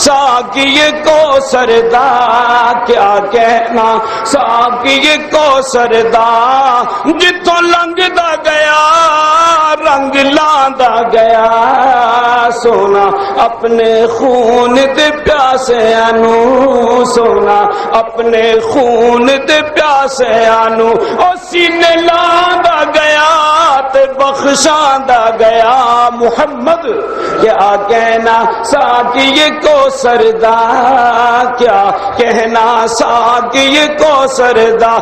ساقی کو سردا کیا کہنا ساقی کو سردا جتوں لنگدا گیا رنگ لاندا گیا سونا اپنے خون دے پیاسیاں نو سونا اپنے خون دے پیاسیاں نو او سینے لاندا گیا تے بخشاندا گیا محمد کیا کہنا ساقی کو سردا کیا کہنا ساقی کو سردا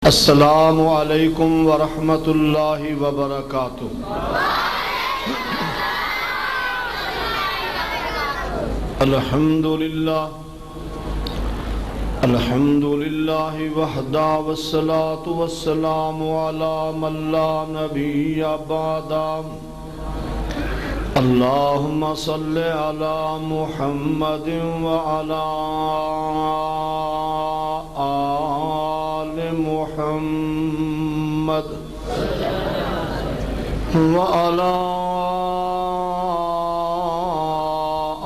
السلام علیکم ورحمۃ اللہ وبرکاتہ۔ الحمدللہ وحدہ والصلاة والسلام علی من لا نبی بعد۔ اللہم صل علی محمد وعلی آل محمد وعلی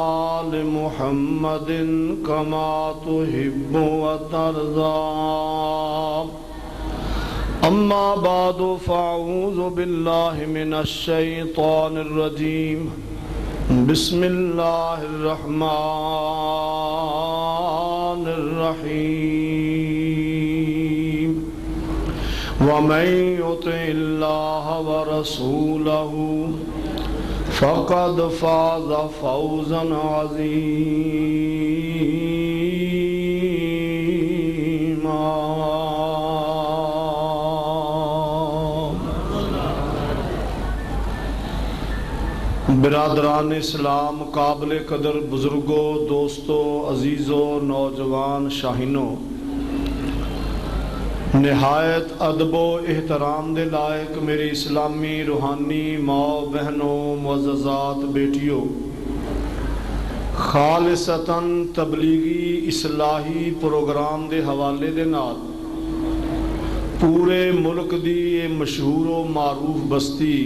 آل محمد کما تحب وترضى۔ اما بعد فاعوذ باللہ من الشیطان الرجیم بسم اللہ الرحمن الرحیم۔ ومن يطع اللہ ورسولہ فقد فاز فوزا عظیما۔ برادران اسلام، قابل قدر بزرگوں، دوستوں، عزیزوں، نوجوان شاہینوں، نہایت ادب و احترام دے لائق میری اسلامی روحانی ماں بہنوں، معززات بیٹیوں، خالصتاً تبلیغی اصلاحی پروگرام دے حوالے دے نال پورے ملک دی یہ مشہور و معروف بستی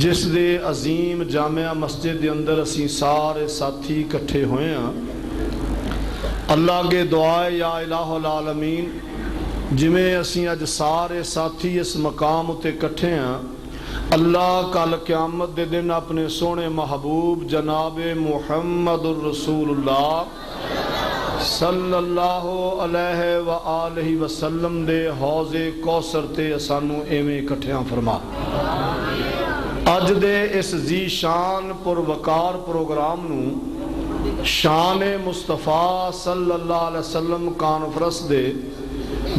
جس دے عظیم جامعہ مسجد دے اندر اسی سارے ساتھی کٹھے ہوئے ہیں، اللہ کے دعائے یا الہ العالمین جویں اسی اج سارے ساتھی اس مقام اتے کٹھے ہیں، اللہ کل قیامت دے دن اپنے سونے محبوب جناب محمد الرسول اللہ صلی اللہ علیہ وآلہ وسلم دے حوض کوثر تے سانو ایویں کٹھیاں فرما۔ اج دے اس ذی شان پروقار پروگرام نو شان مصطفیٰ صلی اللہ علیہ وسلم کانفرنس دے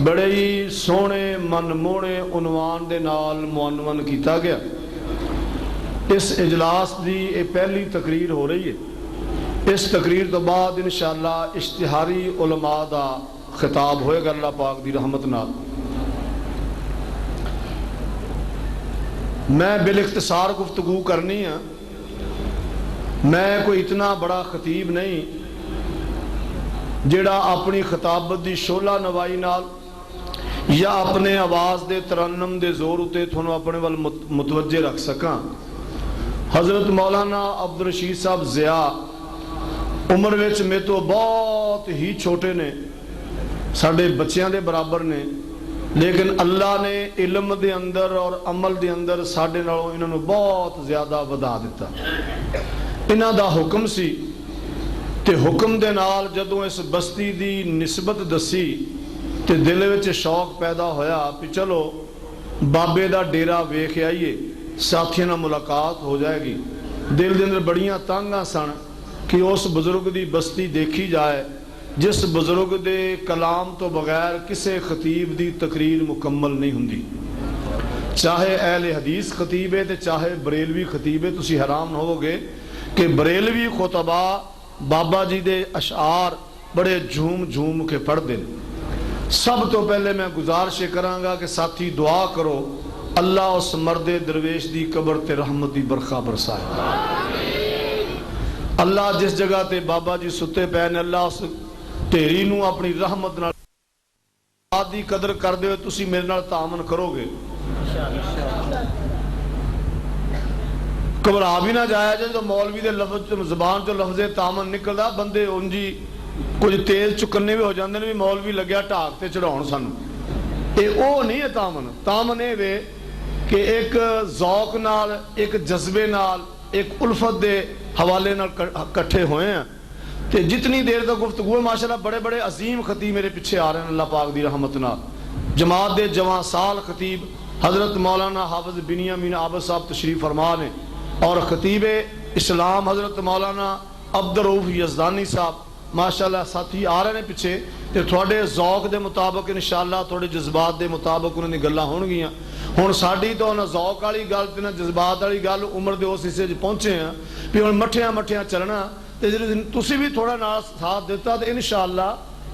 بڑے ہی سونے من موڑے عنوان دے نال معنون کیتا گیا۔ اس اجلاس دی یہ پہلی تقریر ہو رہی ہے۔ اس تقریر تو بعد انشاءاللہ اشتہاری علماء دا خطاب ہوئے گا اللہ پاک دی رحمت نال۔ میں بالاختصار گفتگو کرنی ہے۔ میں کوئی اتنا بڑا خطیب نہیں جڑا اپنی خطابت دی شعلہ نوائی نال یا اپنے آواز دے ترنم دے زور اتے تھونوں اپنے وال متوجہ رکھ سکاں۔ حضرت مولانا عبدالرشید صاحب ضیاء عمر وچ میں تو بہت ہی چھوٹے نے، ساڑھے بچیاں دے برابر نے، لیکن اللہ نے علم دے اندر اور عمل دے اندر ساڑھے نالوں انہوں نے بہت زیادہ ودا دیتا۔ انہاں دا حکم سی تے حکم دے نال جدوں اس بستی دی نسبت دسی تے دل وچ شوق پیدا ہویا کہ چلو بابے دا ڈیرا ویکھ آئیے، ساتھیاں نال ملاقات ہو جائے گی۔ دل دے اندر بڑیاں تانگاں سن کہ اس بزرگ دی بستی دیکھی جائے جس بزرگ دے کلام تو بغیر کسے خطیب دی تقریر مکمل نہیں ہوندی، چاہے اہل حدیث خطیب ہے تے چاہے بریلوی خطیب ہے۔ تسی حیران ہوو گے کہ بریلوی خطبہ بابا جی دے اشعار بڑے جھوم جھوم کے پڑھ دیں۔ سب تو پہلے میں گزارش کراں گا کہ ساتھی دعا کرو اللہ اس مرد درویش دی قبر تے رحمت دی برخا برسائے۔ اللہ جس جگہ تے بابا جی ستے پے نے اللہ اس تیری نو اپنی رحمت نال دی قدر کر دے، تسی میرے نال تعاون کرو گے۔ گھبرا بھی نہ جایا جائے جو مولوی دے لفظ زبان چ لفظ تامن نکلدا بندے انجی کچھ تیز چکنے بھی ہو جاندے نے بھی مولوی لگیا ٹاک تے چڑھاؤن سانو او نہیں ہے تامن تامن اے وے کہ ایک ذوق نال ایک جذبے نال ایک الفت دے حوالے نال کٹھے ہوئے ہیں تے جتنی دیر تک گفتگو ہے ماشاءاللہ بڑے بڑے عظیم خطیب میرے پیچھے آ رہے ہیں اللہ پاک دی رحمت نال جماعت دے جوان سال خطیب حضرت مولانا حافظ بنیامین عابد صاحب تشریف فرما نے اور خطیب اسلام حضرت مولانا عبدالرؤوف یزدانی صاحب ماشاءاللہ ساتھی آ رہے ہیں پیچھے تے تھوڑے ذوق دے مطابق انشاءاللہ تھوڑے جذبات دے مطابق انہوں نے گلاں ہون گیاں ہن ساڈی تو نہ ذوق والی گل تے نہ جذبات والی گل عمر دے اس حصے پہنچے ہیں بھی ہن مٹھیاں مٹھیاں چلنا تے تسی بھی تھوڑا نال ساتھ دیتا تے انشاءاللہ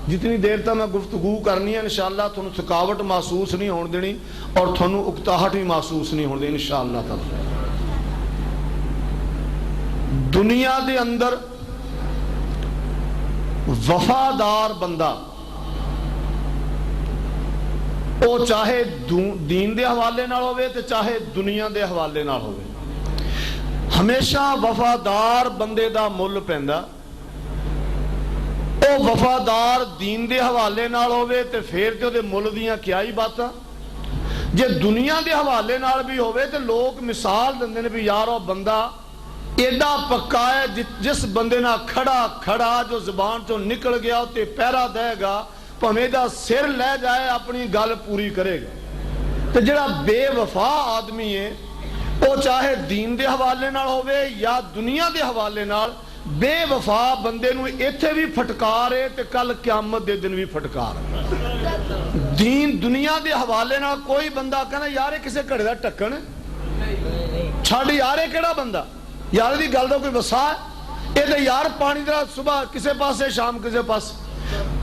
جتنی دیر تک میں گفتگو کرنی ہے انشاءاللہ تھانوں تھکاوٹ محسوس نہیں ہون دینی اور تھانوں اکتاہٹ بھی محسوس نہیں ہون دینی انشاءاللہ تعالی دنیا دے اندر وفادار بندہ او چاہے دین دے حوالے نال ہوئے تے چاہے دنیا دے حوالے نال ہوئے ہمیشہ وفادار بندے دا مل پیندا او وفادار دین دے حوالے نال ہوئے تے پھر تے دے مل دیاں کیا ہی باتاں جے دنیا دے حوالے نال بھی ہوئے تے لوگ مثال دندے نے بھی یار او بندہ ایڈا پکا ہے جس بندے نہ کھڑا جو زبان چوں نکل گیا تے پیرا دے گا پویں دا سر لے جائے اپنی گل پوری کرے گا تے جڑا بے وفا آدمی ہے او چاہے دین دے حوالے نال ہوئے یا دنیا دے حوالے نال بے وفا بندے نو ایتھے بھی پھٹکار ہے تے کل قیامت دے دن بھی پھٹکار دین دنیا دے حوالے نال کوئی بندہ کہنا یار کسے گھڑے دا ٹکن چھڑ یار کیڑا بندہ یار دی گل دا کوئی وسا ہے اے تے یار پانی دا صبح کسے پاسے شام کسے پاس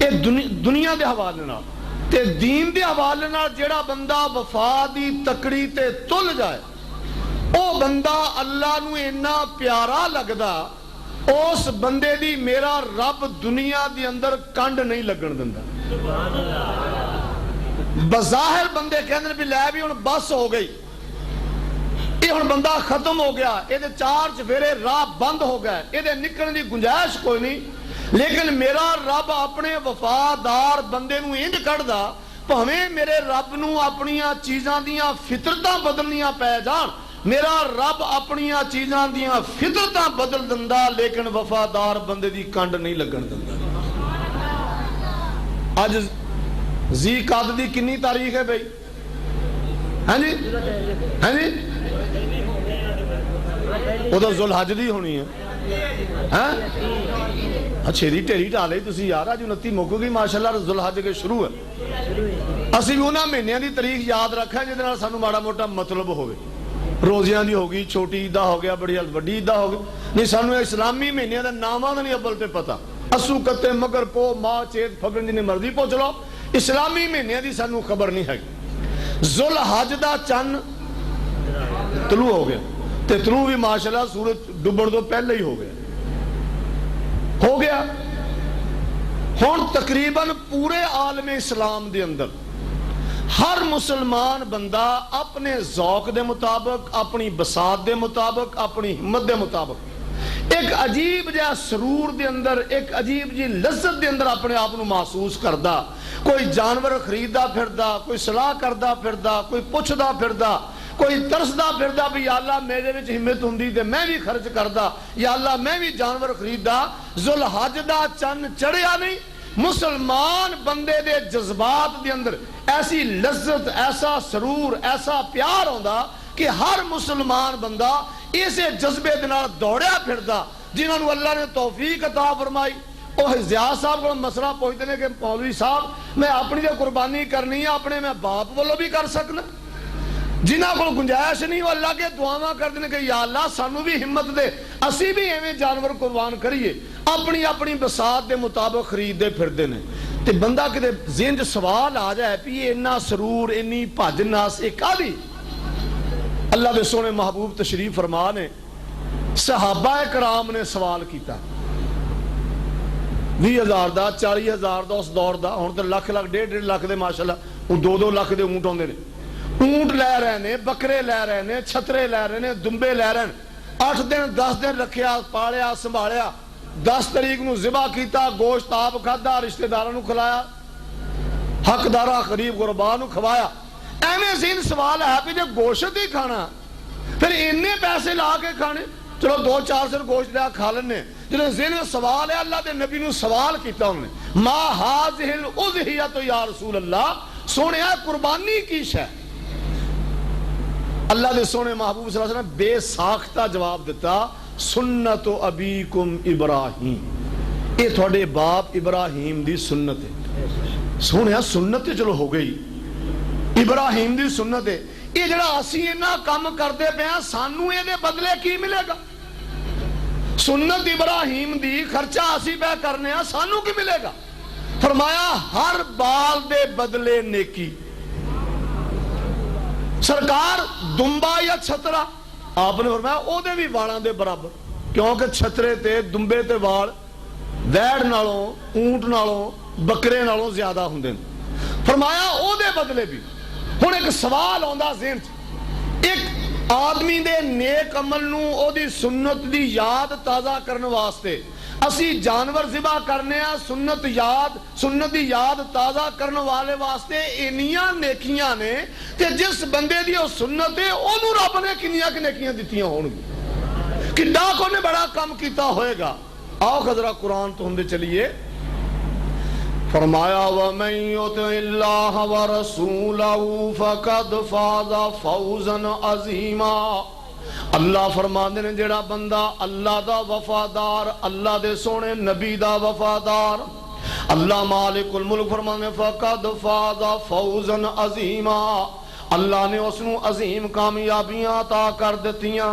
اے دنیا دے حوالے نال تے دین دے حوالے نال جیڑا بندہ وفا دی تکڑی تے تل جائے او بندہ اللہ نو اتنا پیارا لگدا اس بندے دی میرا رب دنیا دی اندر کنڈ نہیں لگن دندا بظاہر بندے کہندے بھی لے بھی ہن بس ہو گئی یہ ہن بندہ ختم ہو گیا یہ چار چفیرے راہ بند ہو گئے یہ نکلنے کی گنجائش کوئی نہیں لیکن میرا رب اپنے وفادار بندے نو انج کڑدا بھاویں میرے رب نو اپنیاں چیزاں دیاں فطرتاں بدلنیاں پے جان میرا رب اپنیاں چیزاں دیاں فطرتاں بدل دندا لیکن وفادار بندے دی کنڈ نہیں لگن دندا اج ذی قعدہ دی کنی تاریخ ہے بھائی ہاں جی ہاں جی وہ تو ذوالحج دی ہونی ہے اچھے دی ٹیری ٹالے تسی یار اج 29 مک گئی ماشاءاللہ ذوالحج کے شروع ہے اسی بھی انہاں مہینیاں دی تاریخ یاد رکھا جے نال سانو ماڑا موٹا مطلب ہوے روزیاں دی ہوگی چھوٹی عیدہ ہو گیا بڑی بڑی عیدہ ہو گئی نہیں سانو اسلامی مہینیاں دا ناماں نہیں اول تے پتہ اسو کتے مگر پو ماہ چیت پھگن جنی مرضی پہنچ لو اسلامی مہینیاں دی سانو خبر نہیں ہے ذوالحج دا چن طلوع ہو گیا تے طلوع بھی ماشاءاللہ سورج ڈبڑ تو پہلے ہی ہو گیا ہن تقریباً پورے عالم اسلام دے اندر ہر مسلمان بندہ اپنے ذوق دے مطابق اپنی بساط دے مطابق اپنی ہمت دے مطابق ایک عجیب جا سرور دے اندر ایک عجیب جی لذت دے اندر اپنے آپ نو محسوس کردا کوئی جانور خریدا پھردا کوئی صلاح کردا پھردا کوئی پوچھدا پھردا کوئی ترسدا پھردا بھی یا اللہ میرے وچ ہمت ہوندی تے میں بھی خرچ کردا یا اللہ میں بھی جانور خریدا ذوالحج دا چن چڑھیا نہیں مسلمان بندے دے جذبات دے اندر ایسی لذت ایسا سرور ایسا پیار ہوندا کہ ہر مسلمان بندہ اسے جذبے دے نال دوڑیا پھردا جنہاں نو اللہ نے توفیق عطا فرمائی وہ زیاد صاحب کو مسئلہ پوچھتے ہیں کہ مولوی صاحب میں اپنی دے قربانی کرنی ہے اپنے میں باپ والوں بھی کر سکنا جنہ کو گنجائش نہیں وہ اللہ کے دعاواں کر دینے کہ یا اللہ سانو بھی ہمت دے اسی بھی ایویں جانور قربان کریے اپنی اپنی بساط دے مطابق خرید دے پھر دینے تے بندہ کدے ذہن چ سوال آ جائے بھی یہ اتنا سرور اتنی بھج ناس ایک آدھی اللہ دے سونے محبوب تشریف فرما نے صحابہ کرام نے سوال کیتا 20,000 دا 40,000 دا اس دور دا ہن تے لاکھ لاکھ ڈیڑھ لاکھ دے ماشاءاللہ وہ 2 لاکھ دے اونٹ ہوندے نے اونٹ لے رہے نے بکرے لے رہے نے چھترے لے رہے نے دمبے لے رہے نے 8 دن 10 دن رکھیا پالیا سنبھالیا 10 تاریخ نو ذبح کیتا گوشت آپ کھادا رشتہ داراں نو کھلایا حقداراں قریب غرباء نو کھوایا ایویں ذہن سوال ہے کہ جب گوشت ہی کھانا پھر اتنے پیسے لا کے کھانے چلو 2-4 سر گوشت لیا کھا لینے جنہیں ذہن میں سوال ہے اللہ دے نبی نو سوال کیتا انہوں نے ما ہاذہ الاضحیۃ یا رسول اللہ سونے قربانی کی شے اللہ دے سونے محبوب صلی اللہ علیہ وسلم بے ساختہ جواب دیتا سنت ابیکم ابراہیم یہ تھوڑے باپ ابراہیم دی سنت ہے سونے سنت چلو ہو گئی ابراہیم دی سنت ہے یہ جڑا اسی انہاں کام کرتے پہ ہیں سانو یہ دے بدلے کی ملے گا سنت ابراہیم دی خرچہ اسی پہ کرنے ہیں سانو کی ملے گا فرمایا ہر بال دے بدلے نیکی سرکار دمبا یا چھترا آپ نے فرمایا او دے بھی والاں دے برابر کیونکہ چھترے تے دمبے تے وال ویڑ نالوں اونٹ نالوں بکرے نالوں زیادہ ہوندے فرمایا او دے بدلے بھی ہن ایک سوال آندا ذہن ایک آدمی دے نیک عمل نو او دی سنت دی یاد تازہ کرنے واسطے اسی جانور ذبح کرنے ہیں سنت دی یاد تازہ کرنے والے واسطے انیاں نیکیاں نے کہ جس بندے دی او سنت ہے اونوں رب نے کنیاں کہ نیکیاں دتیاں ہون گی کڈا کو نے بڑا کام کیتا ہوئے گا آؤ خضرہ قرآن تو ہندے چلیے فرمایا وَمَن يُطِعِ اللَّهَ وَرَسُولَهُ فَقَدْ فَازَ فَوْزًا عَظِيمًا اللہ فرماندے نے جڑا بندہ اللہ دا وفادار اللہ دے سونے نبی دا وفادار اللہ مالک الملک فرماندے فَقَدْ فَازَ فَوْزًا عَظِيمًا اللہ نے اس نو عظیم کامیابیاں عطا کر دتیاں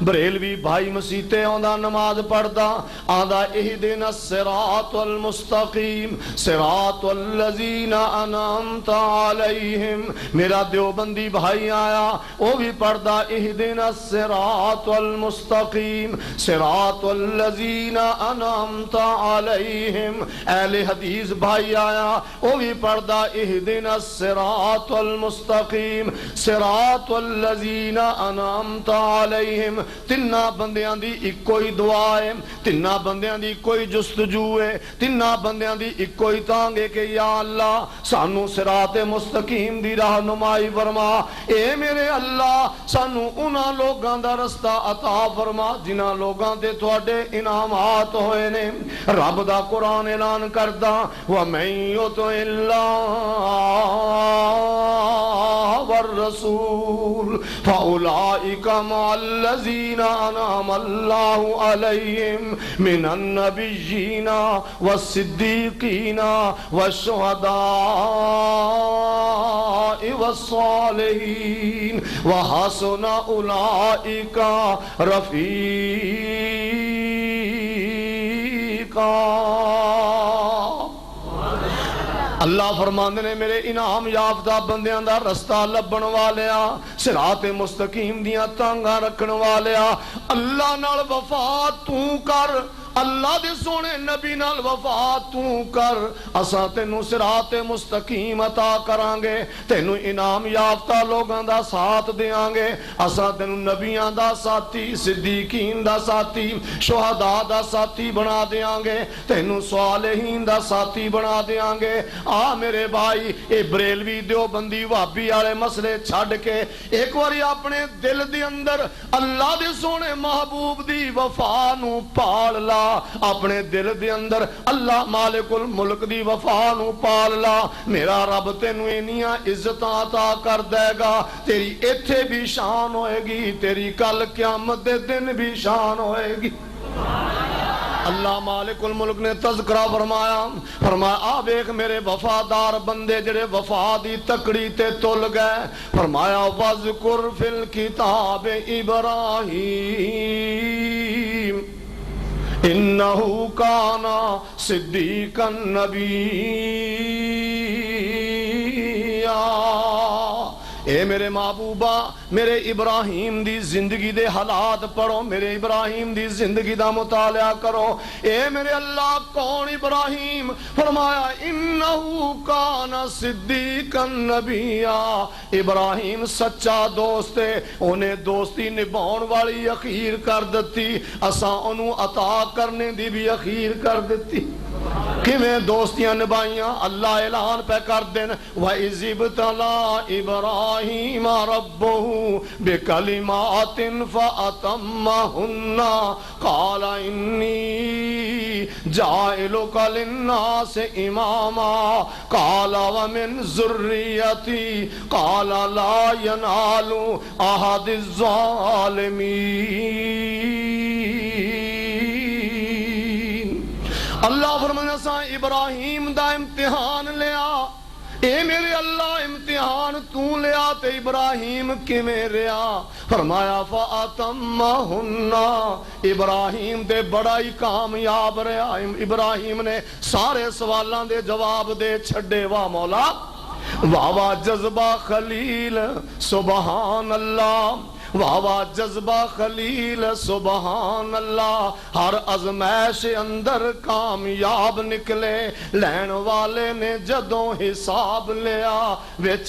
بریلوی بھائی مسیتے آندا نماز پڑھدا آندا اہدنا الصراط المستقیم صراط الذین انعمت علیہم میرا دیوبندی بھائی آیا وہ بھی پڑھدا اہدنا الصراط المستقیم صراط الذین انعمت علیہم اہل حدیث بھائی آیا وہ بھی پڑھدا اہدنا الصراط المستقیم صراط الذین انعمت علیہم تنہ بندیاں دی ایک کوئی دعا ہے تنہ بندیاں دی کوئی جستجو ہے تنہ بندیاں دی ایک کوئی تانگے کہ یا اللہ سانو صراط مستقیم دی رہنمائی فرما اے میرے اللہ سانو انہاں لوگاں دا رستہ عطا فرما جنہاں لوگاں دے تواڈے انعامات ہوئے نے رب دا قرآن اعلان کردا وَمَن يُطِعِ اللَّهَ والرسول فأولئك مع الذين أنعم الله عليهم من النبيين والصديقين والشهداء والصالحين وحسن أولئك رفيقا اللہ فرماندے نے میرے انعام یافتہ بندیاں دا رستہ لبن والیا صراط مستقیم دیاں تانگاں رکھن والیا اللہ نال وفا تو کر اللہ دے سونے نبی نال وفا تو کر اساں تینوں صراط مستقیم عطا کرانگے تینوں انعام یافتہ لوگاں دا ساتھ دیاں گے اساں تینوں نبیاں دا ساتھی صدیقین دا ساتھی شہداء دا ساتھی بنا دیاں گے تینوں صالحین دا ساتھی بنا دیاں گے آ میرے بھائی اے بریلوی دیوبندی وہابی والے مسئلے چھڈ کے ایک واری اپنے دل دے اندر اللہ دے سونے محبوب دی وفا نو پال لا اپنے دل دے اندر اللہ مالک الملک دی وفا نو پال لا میرا رب تینوں انیاں عزتاں عطا کر دے گا تیری ایتھے بھی شان ہوئے گی تیری کل قیامت دے دن بھی شان ہوئے گی اللہ مالک الملک نے تذکرہ فرمایا آ دیکھ میرے وفادار بندے جڑے وفا دی تکڑی تے تل گئے فرمایا وذکر فی الکتاب ابراہیم انہو کانا صدیقا نبیا اے میرے محبوبہ میرے ابراہیم دی زندگی دے حالات پڑھو، میرے ابراہیم دی زندگی دا مطالعہ کرو۔ اے میرے اللہ کون ابراہیم؟ فرمایا انہو کان صدیقا نبیا، ابراہیم سچا دوست ہے، انہیں دوستی نبھاؤن والی اخیر کر دیتی، اساں انہوں عطا کرنے دی بھی اخیر کر دیتی۔ کیویں دوستیاں نبھائیاں؟ اللہ اعلان پہ کر دین وَإِذِ ابْتَلَىٰ إِبْرَاهِيمَ رَبُّهُ بِكَلِمَاتٍ فَأَتَمَّهُنَّ قَالَ إِنِّي جَاعِلُكَ لِلنَّاسِ إِمَامًا قَالَ وَمِنْ ذُرِّيَّتِي قَالَ لَا يَنَالُ أَحَدِ الظَّالِمِينَ۔ اللہ فرمانا سا ابراہیم دا امتحان لیا، اے میرے اللہ امتحان تو لیا تے ابراہیم کیویں رہیا؟ فرمایا فَأَتَمَّهُنَّ، ابراہیم دے بڑا ہی کامیاب رہا، ابراہیم نے سارے سوالاں دے جواب دے چھڑے۔ واہ مولا، واہ واہ جذبہ خلیل سبحان اللہ، واہ واہ جذبہ خلیل سبحان اللہ، ہر ازمائش اندر کامیاب نکلے، لین والے نے جدوں حساب لیا، وچ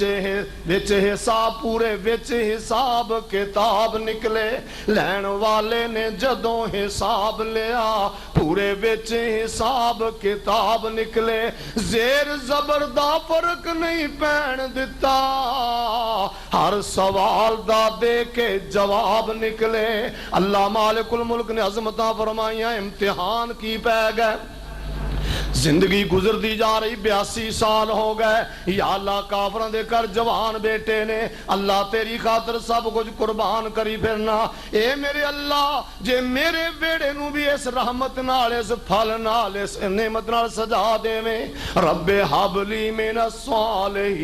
حساب پورے وچ حساب کتاب نکلے، لین والے نے جدوں حساب لیا، پورے وچ حساب کتاب نکلے، زیر زبر دا فرق نہیں پین دیتا، ہر سوال دا دے کے جواب نکلے۔ اللہ مالک الملک نے عظمتاں فرمائیاں، امتحان کی پہ گئے، زندگی گزر دی جا رہی، 82 سال ہو گئے، یا اللہ کافروں دے کر جوان بیٹے نے، اللہ تیری خاطر سب کچھ قربان کری پھرنا۔ اے میرے اللہ جے میرے بیڑے نو بھی اس رحمت نال، اس پھل نال، اس نعمت نال سجا دے میں، رب حب لی من الصالحین،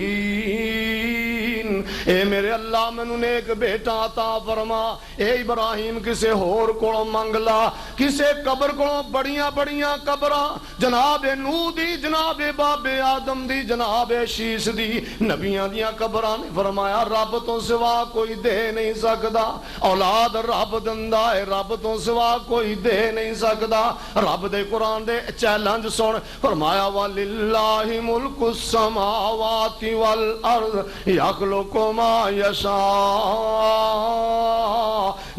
اے میرے اللہ مینوں نیک بیٹا عطا فرما۔ اے ابراہیم کسے ہور کولوں منگ لا، کسے قبر کولوں بڑیاں بڑیاں قبراں، جناب نوح دی، جناب باب آدم دی، جناب شیش دی، نبیاں دیاں قبراں نے فرمایا رب تو سوا کوئی دے نہیں سکدا، اولاد رب دندا ہے، رب تو سوا کوئی دے نہیں سکدا۔ رب دے قرآن دے چیلنج سن، فرمایا وَلِلَّهِ مُلْكُ السَّمَاوَاتِ وَالْأَرْضِ يَخْلُقُ مَا يَشَاءُ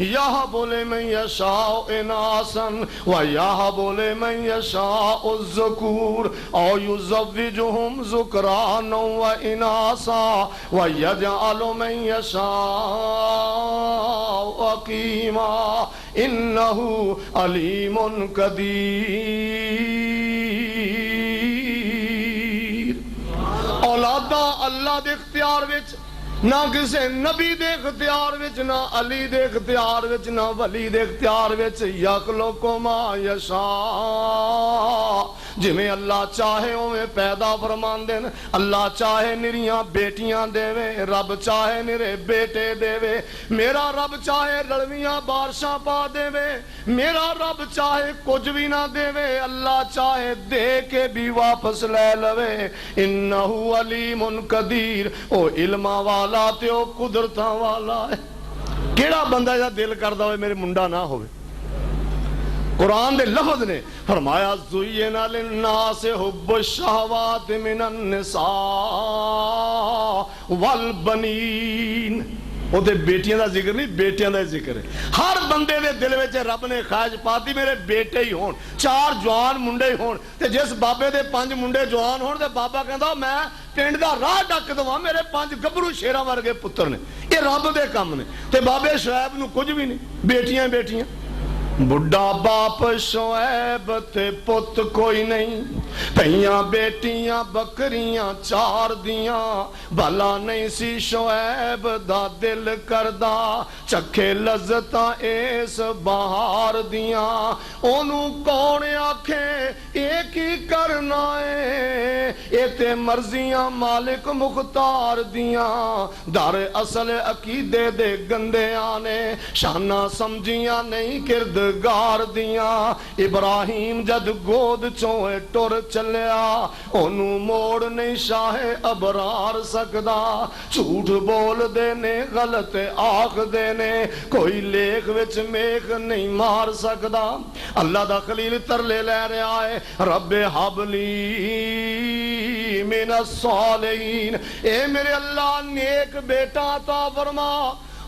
يَهَبُ لِمَن يَشَاءُ إِنَاثًا وَيَهَبُ لِمَن يَشَاءُ الذُّكُورَ أَوْ يُزَوِّجُهُمْ ذُكْرَانًا وَإِنَاثًا وَيَجْعَلُ مَن يَشَاءُ عَقِيمًا إِنَّهُ عَلِيمٌ قدیر۔ اولاداں اللہ دے اختیار وچ، نہ کسے نبی دے اختیار وچ، نہ علی دے اختیار وچ، نہ ولی دے اختیار وچ، یخلق ما یشاء، جویں اللہ چاہے اویں پیدا فرماندے، اللہ چاہے نریاں بیٹیاں دے، رب چاہے نرے بیٹے دے، میرا رب چاہے لڑویاں بارشاں پا دے، میرا رب چاہے کچھ بھی نہ دے، اللہ چاہے دے کے بھی واپس لے لوے۔ انہو علیم قدیر، او علمہ والا تے او قدرتاں والا ہے۔ کیڑا بندہ جا دل کردا ہوئے میرے منڈا نہ ہوئے؟ قرآن دے لفظ نے فرمایا زُيِّنَ لِلنَّاسِ حُبُّ الشَّهَوَاتِ مِنَ النِّسَاءِ وَالْبَنِينَ، وہ دے بیٹیاں دا ذکر نہیں، بیٹیاں دا ذکر ہے۔ ہر بندے دے دل وچ رب نے خواہش پاتی میرے بیٹے ہی ہون، 4 جوان منڈے ہی ہون، تے جس بابے دے 5 منڈے جوان ہون تے بابا کہندا میں پنڈ دا راہ ڈک دواں، میرے 5 گبرو شیراں ورگے پتر نے، یہ رب دے کم نے۔ تے بابے شعیب نو کچھ بھی نہیں، بیٹیاں بیٹیاں۔ بڑھا باپ شعیب تے پت کوئی نہیں، پہیاں بیٹیاں بکریاں 4 دیاں، بھلا نہیں سی شعیب دا دل کردہ، چکھے لذتاں اس بہار دیاں، اونوں کون آکھے ایک ہی کرنا ہے، اے تے مرضیاں مالک مختار دیاں، در اصل عقیدے دے گندے آنے، شانہ سمجھیاں نہیں کرد مددگار دیاں ابراہیم جد گود چوئے ٹر چلیا انہوں موڑ نہیں شاہ ابرار سکدا جھوٹ بول دینے غلط آخ دینے کوئی لیخ وچ میخ نہیں مار سکدا اللہ دا خلیل ترلے لے رہا ہے رب حبلی من الصالحین اے میرے اللہ نیک بیٹا عطا فرما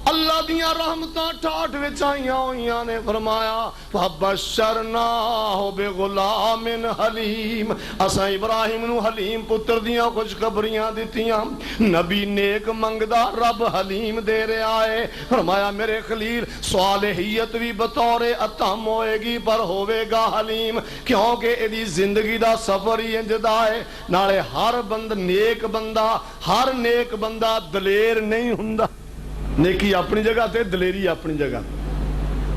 اللہ دیاں رحمتاں ٹھاٹھ وچ آئیاں ہوئیاں نے فرمایا فَبَشَّرْنَاهُ بِغُلَامٍ حَلِيمٍ اساں ابراہیم نو حلیم پتر دیاں خوشخبریاں دتیاں نبی نیک منگدا رب حلیم دے رہا ہے فرمایا میرے خلیل صالحیت بھی بطور اتم ہوئے گی پر ہوئے گا حلیم کیونکہ ایدی زندگی دا سفر ہی انجدہ ہے نالے ہر نیک بندہ دلیر نہیں ہوندا نیکی اپنی جگہ تے دلیری اپنی جگہ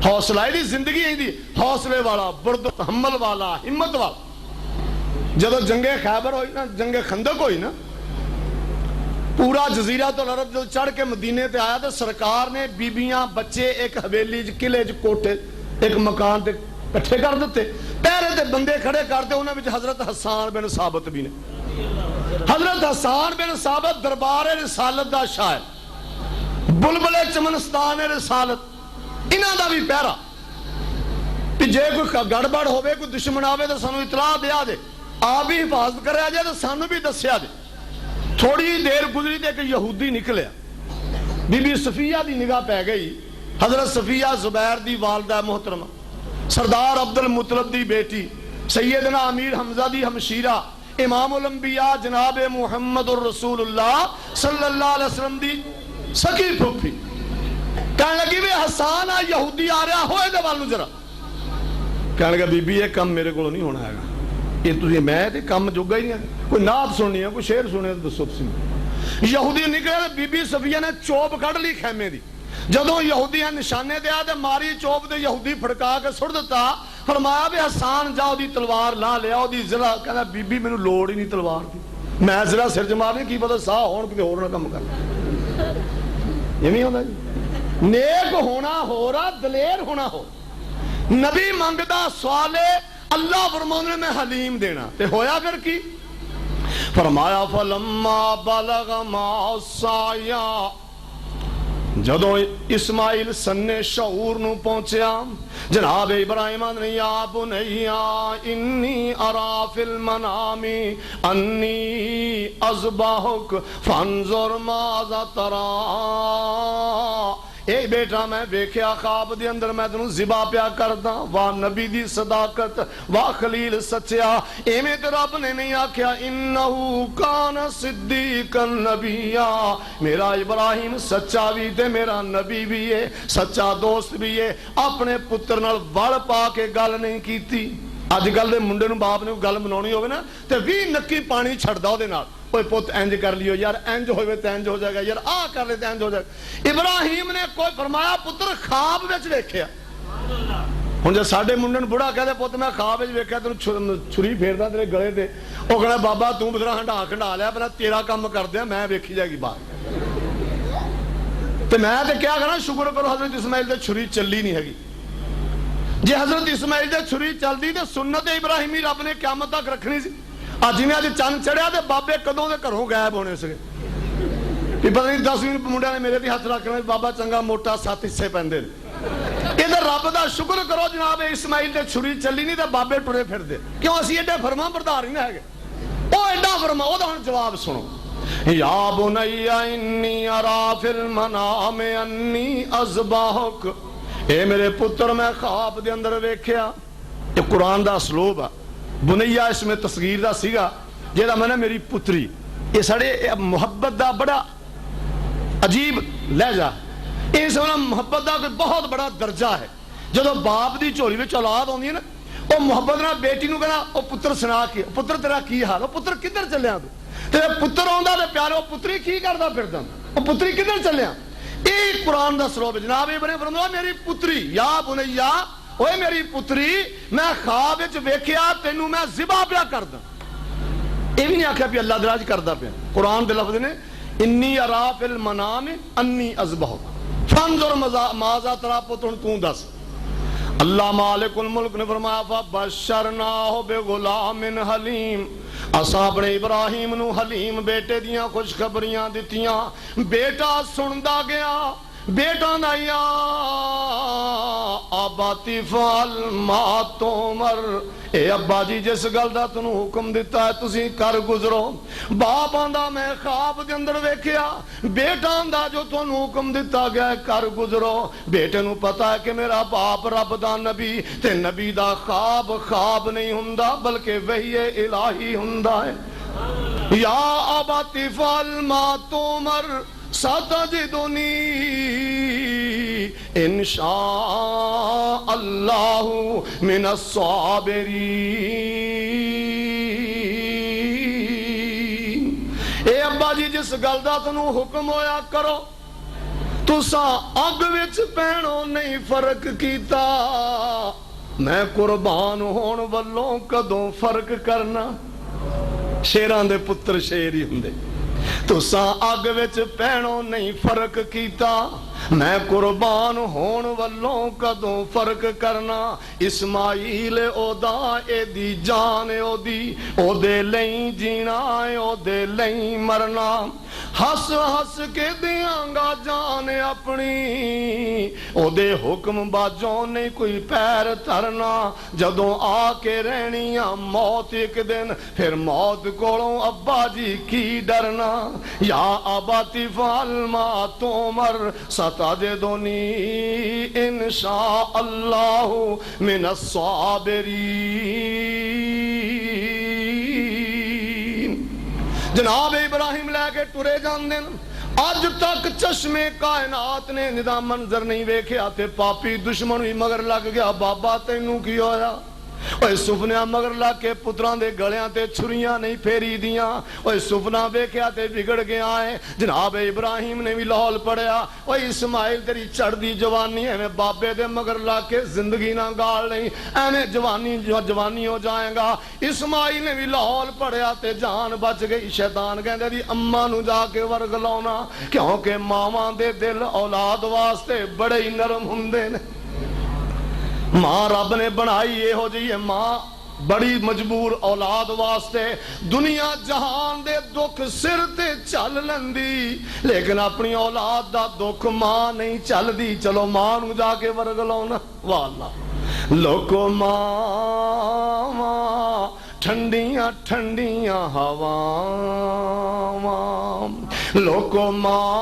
حوصلہ دی زندگی ہے دی حوصلے والا برد حمل والا ہمت والا جدو جنگ خیبر ہوئی نا جنگ خندق ہوئی نا پورا جزیرہ تو العرب جو چڑھ کے مدینے تے آیا تو سرکار نے بیبیاں بچے ایک حویلی قلعے کوٹے ایک مکان تے کٹھے کر دیتے پہرے تے بندے کھڑے کرتے انہیں وچ حضرت حسان بن ثابت بھی نے حضرت حسان بن ثابت دربار رسالت دا شاعر بلبلے چمنستان رسالت انہاں دا بھی پہرا کہ جے کوئی گڑبڑ ہوئے کوئی دشمن آوے تو سانو اطلاع دیا دے آپ بھی حفاظت کرے جائے تو سانو بھی دسیا دے تھوڑی دیر گزری تے کہ یہودی نکلیا بی بی صفیہ دی نگاہ پہ گئی حضرت صفیہ زبیر دی والدہ محترمہ سردار عبدالمطلب دی بیٹی سیدنا امیر حمزہ دی ہمشیرہ امام الانبیاء جناب محمد الرسول اللہ صلی اللہ علیہ وسلم دی سکی پھوپھی کہنے لگی بھی حسان یہودی آ رہا ہوئے دے والوں ذرا کہنے لگا بی بی یہ کم میرے کو نہیں ہونا ہے گا یہ تجھے میں تے کم جو گئی نہیں کوئی نعت سننی ہے کوئی شعر سنے تو دسو تسی یہودی نکلے بی بی صفیہ نے چوب کڑ لی خیمے دی جدوں یہودیاں نشانے دیا تے ماری چوب دے یہودی پھڑکا کے سڑ دیتا فرمایا بھی حسان جاؤ دی تلوار لا لیا دی ذرا کہنا بی بی میں لوڑ ہی نہیں تلوار دی میں ذرا سر جمارنے کی پتہ ساہ ہون کتے اور نہ کم کر یہ نہیں ہوتا جی نیک ہونا ہو رہا دلیر ہونا ہو نبی منگدہ سوالے اللہ فرمانے میں حلیم دینا تے ہویا پھر کی فرمایا فلما بلغ ما سایا جدو اسماعیل سنے شعور نو پہنچیا جناب ابراہیم نے یا بنیا انی ارا فی المنام انی اذبحک فانظر ماذا ترا اے بیٹا میں ویکھیا خواب دے اندر میں تینوں ذبح پیا کردا واہ نبی دی صداقت واہ خلیل سچیا ایویں تے رب نے نہیں آکھیا انہو کان صدیقا نبیا میرا ابراہیم سچا بھی تے میرا نبی بھی ہے سچا دوست بھی ہے اپنے پتر نال وڑ پا کے گل نہیں کیتی اج گل دے منڈے نو باپ نے گل بناونی ہوے نا تے 20 نکی پانی چھڑدا او دے نال کوئی پت انج کر لیو یار انج ہوئے تے انج ہو جائے گا یار آ کر لے تے انج ہو جائے گا ابراہیم نے کوئی فرمایا پتر خواب وچ ویکھیا ہن جے ساڈے منڈے نوں بڑا کہدے پت میں خواب وچ ویکھیا تینوں چھری پھیردا تیرے گلے تے او کہنا بابا تو بذرا ہنڈا لیا پہلا تیرا کام کر دیا میں ویکھی جائے گی بات تے میں تے کیا کرنا شکر کرو حضرت اسماعیل تے چھری چلی نہیں ہے جی حضرت اسماعیل تے چھری چلدی تے سنت ابراہیمی رب نے قیامت تک رکھنی سی آج میں آج چند چڑھیا تے بابے کدوں دے گھروں غائب ہونے سے کہ پتہ نہیں 10 منڈے نے میرے بھی ہاتھ رکھنا بابا چنگا موٹا 7 حصے پیندے ادھر رب دا شکر کرو جناب اسماعیل تے چھری چلی نہیں تے بابے ٹرے پھر دے کیوں اسی ایڈے فرما بردار ہی نہ ہے او ایڈا فرما او دا ہن جواب سنو یا بنی انی ارا فی المنام انی اذبحک اے میرے پتر میں خواب دے اندر ویکھیا یہ قرآن دا اسلوب ہے بنیا اس میں تصغیر دا سیگا جیدہ میں نے میری پتری یہ سڑے محبت دا بڑا عجیب لہجہ اس میں محبت دا کوئی بہت بڑا درجہ ہے جدو باپ دی چوری میں اولاد ہوندی ہے نا وہ محبت نہ بیٹی نو کہنا او پتر سنا کی پتر تیرا کی حال او پتر کدھر چلیا تو تیرے پتر ہوندا تے پیارے او پتری کی کردا پھردا او پتری کدھر چلیا یہ قرآن دا سلوب جناب ابراہیم فرمایا میری پتری یا بنیا اوے میری پتری میں خواب وچ ویکھیا تینوں میں ذبح پیا کردا یہ بھی نہیں آکھیا بھی اللہ دراج کردا پیا قرآن دے لفظ نے انی ارا فی المنام انی اذبحک فانظر ماذا ترا پتر تو دس اللہ مالک الملک نے فرمایا فبشرناہ بغلام حلیم، اساں اپنے ابراہیم نو حلیم بیٹے دیاں خوشخبریاں دتیاں۔ بیٹا سندا گیا، بیٹا دا یا اباتی فعل ما تؤمر، اے ابا جی جس گل دا تنوں حکم دیتا ہے تسی کر گزرو۔ باپ آندا میں خواب دے اندر ویکھیا، بیٹا آندا جو تنوں حکم دیتا گیا ہے کر گزرو۔ بیٹے نو پتا ہے کہ میرا باپ رب دا نبی تے نبی دا خواب خواب نہیں ہوندا بلکہ وحی الہی ہوندا ہے۔ یا اباتی فعل ما تؤمر ستجدنی انشاء اللہ من الصابرین۔ اے ابا جی جس گل دا تنوں حکم ہویا کرو، تساں اگ وچ پینوں نہیں فرق کیتا، میں قربان ہون والوں کدوں فرق کرنا۔ شیران دے پتر شیر ہی ہوندے، تساں اگ وچ پینوں نہیں فرق کیتا، میں قربان ہون والوں کدوں فرق کرنا۔ اسماعیل او دا اے دی جان او دی، او دے لئی جینا او دے لئی مرنا۔ ہس ہس کے دیاں گا جان اپنی، او دے حکم باجوں نہیں کوئی پیر ترنا۔ جدوں آ کے رہنیاں موت ایک دن، پھر موت کولوں ابا جی کی ڈرنا۔ یا اباتی فعل ما تؤمر ستجدنی انشاء اللہ من الصابرین۔ جناب ابراہیم لے کے ٹرے جاندے، اج تک چشمے کائنات نے ندا منظر نہیں ویکھیا تے پاپی دشمن بھی مگر لگ گیا۔ بابا تینوں کی ہویا؟ اوے سپنیاں مگر لگ کے پتران دے گلیاں تے چھریاں نہیں پھیری دیاں۔ اوے سپنا ویکھیا تے بگڑ گیا ہے۔ جناب ابراہیم نے بھی لاہول پڑھیا، اوے اسماعیل تیری چڑھ دی جوانی ہے، میں بابے دے مگر لگ کے زندگی نہ گال نہیں، ایویں جوانی ہو جائے گا۔ اسماعیل نے بھی لاہول پڑھیا تے جان بچ گئی۔ شیطان کہندے دی اماں نو جا کے ورگ لاؤنا، کیونکہ ماواں دے دل اولاد واسطے بڑے ہی نرم ہوندے نے۔ ماں رب نے بنائی یہ ہو جی ہے، ماں بڑی مجبور اولاد واسطے دنیا جہان دے دکھ سر تے چل لندی، لیکن اپنی اولاد دا دکھ ماں نہیں چل دی۔ چلو ماں نو جا کے ورگ لاؤنا۔ واللہ لوکو ماں ٹھنڈیاں ٹھنڈیاں ہواواں، لوکو ماں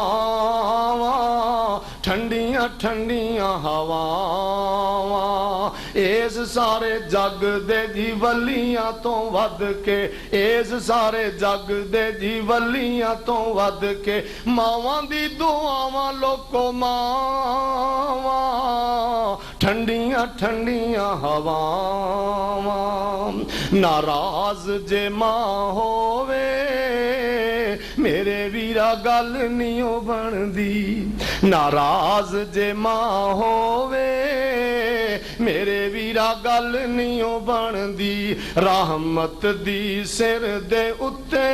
ٹھنڈیاں ٹھنڈیاں ہواواں، ایس سارے جگ دے جی ولیاں تو ود کے، ایس سارے جگ دے جی ولیاں تو ود کے، ماواں دی دعاواں لوکو ماواں ٹھنڈیاں ٹھنڈیاں ہواواں۔ ناراض جے ماں ہووے میرے ویرا گل نہیں بندی، ناراض جے ماں ہووے میرے ویرا گل نہیں بندی۔ رحمت دی سر دے اتے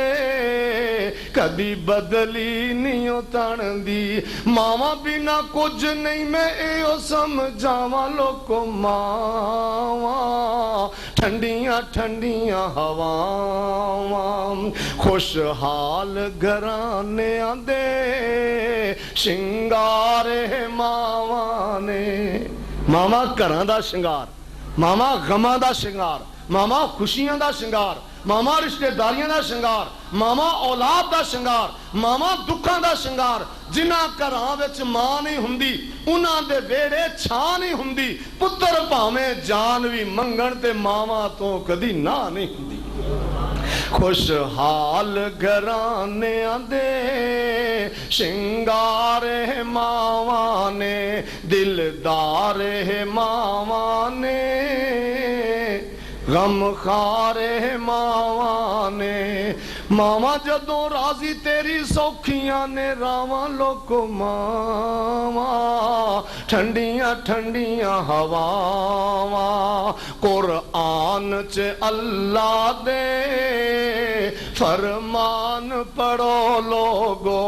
کدی بدلی نہیں تندی، ماواں بنا کچھ نہیں میں ایو سمجھاواں لوکو ماواں ٹھنڈیاں ٹھنڈیاں ہواواں۔ خوشحال گھرانیاں دے شنگار ماواں نے، ماما گھراں دا شنگار، ماما غماں دا شنگار، ماما خوشیاں دا شنگار، ماما رشتہ داریاں دا شنگار، ماما اولاد دا شنگار، ماما دکھاں دا شنگار۔ جنہاں گھراں وچ ماں نہیں ہوندی انہاں دے ویڑے چھاں نہیں ہوندی۔ پتر بھاویں جان بھی منگن تے ماواں تو کدی نہ نہیں ہوندی۔ خوشحال گھرانے دے شنگار ماواں نے، دلدار ماواں نے، غم خار ماواں نے۔ ماواں جدوں راضی تیری سوکھیاں نے راواں لوکو ماواں ٹھنڈیاں ٹھنڈیاں ہواواں۔ قرآن چ اللہ دے فرمان پڑھو لوگو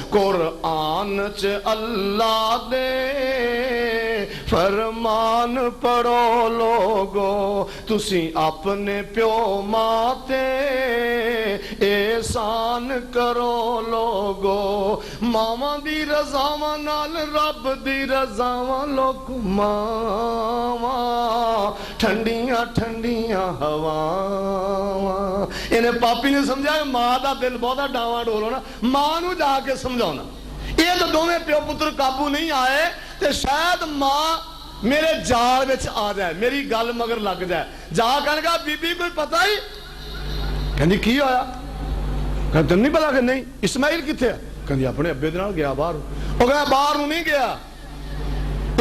قرآن چ اللہ دے فرمان پڑھو لوگو تسی اپنے پیو ماں تے احسان کرو لوگو ماواں دی رضاواں نال رب دی رضاواں لوگ ماواں ٹھنڈیاں ٹھنڈیاں ہواواں انہیں پاپی نے سمجھا ماں دا دل بہت ڈاواں ڈول ہونا ماں نو جا کے سمجھانا یہ تو دونوں پیو پتر قابو نہیں آئے تے شاید ماں میرے جال وچ آ جائے میری گل مگر لگ جائے جا کہنے کہا بی بی کوئی پتہ ہی کہندی کی ہویا کہندی تم نہیں پتا کہ نہیں اسماعیل کتھے ہے کہندی اپنے ابے دے نال گیا باہر وہ کہا باہر نہیں گیا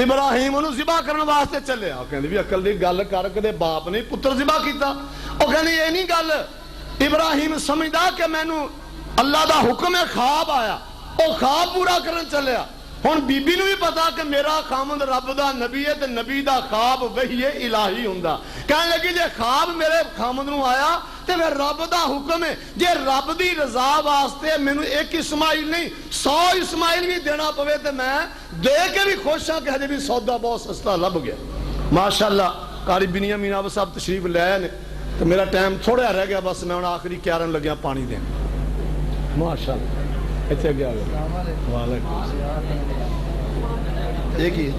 ابراہیم انہوں ذبح کرنے واسطے چلے آ کہندی بھی عقل دی گل کر کے باپ نے پتر ذبح کیتا وہ کہندی یہ نہیں گل ابراہیم سمجھدا کہ مینوں اللہ دا حکم ہے خواب آیا وہ خواب پورا کرن چلیا ہن بی بی نو بھی پتا کہ میرا خامند رب دا نبی ہے تے نبی دا خواب وحی الہی ہوندا کہنے لگی جے خواب میرے خامند نو آیا تے میں رب دا حکم ہے جے رب دی رضا واسطے مینوں ایک اسماعیل نہیں 100 اسماعیل بھی دینا پوے تے میں دے کے بھی خوش ہاں کہ ہجے بھی سودا بہت سستا لب گیا ماشاءاللہ قاری بنیامین آبا صاحب تشریف لے آئے نے تو میرا ٹائم تھوڑا رہ گیا بس میں آخری کیارن لگیا پانی دیں ماشاءاللہ ایتھے گیا وعلیکم ایک ہی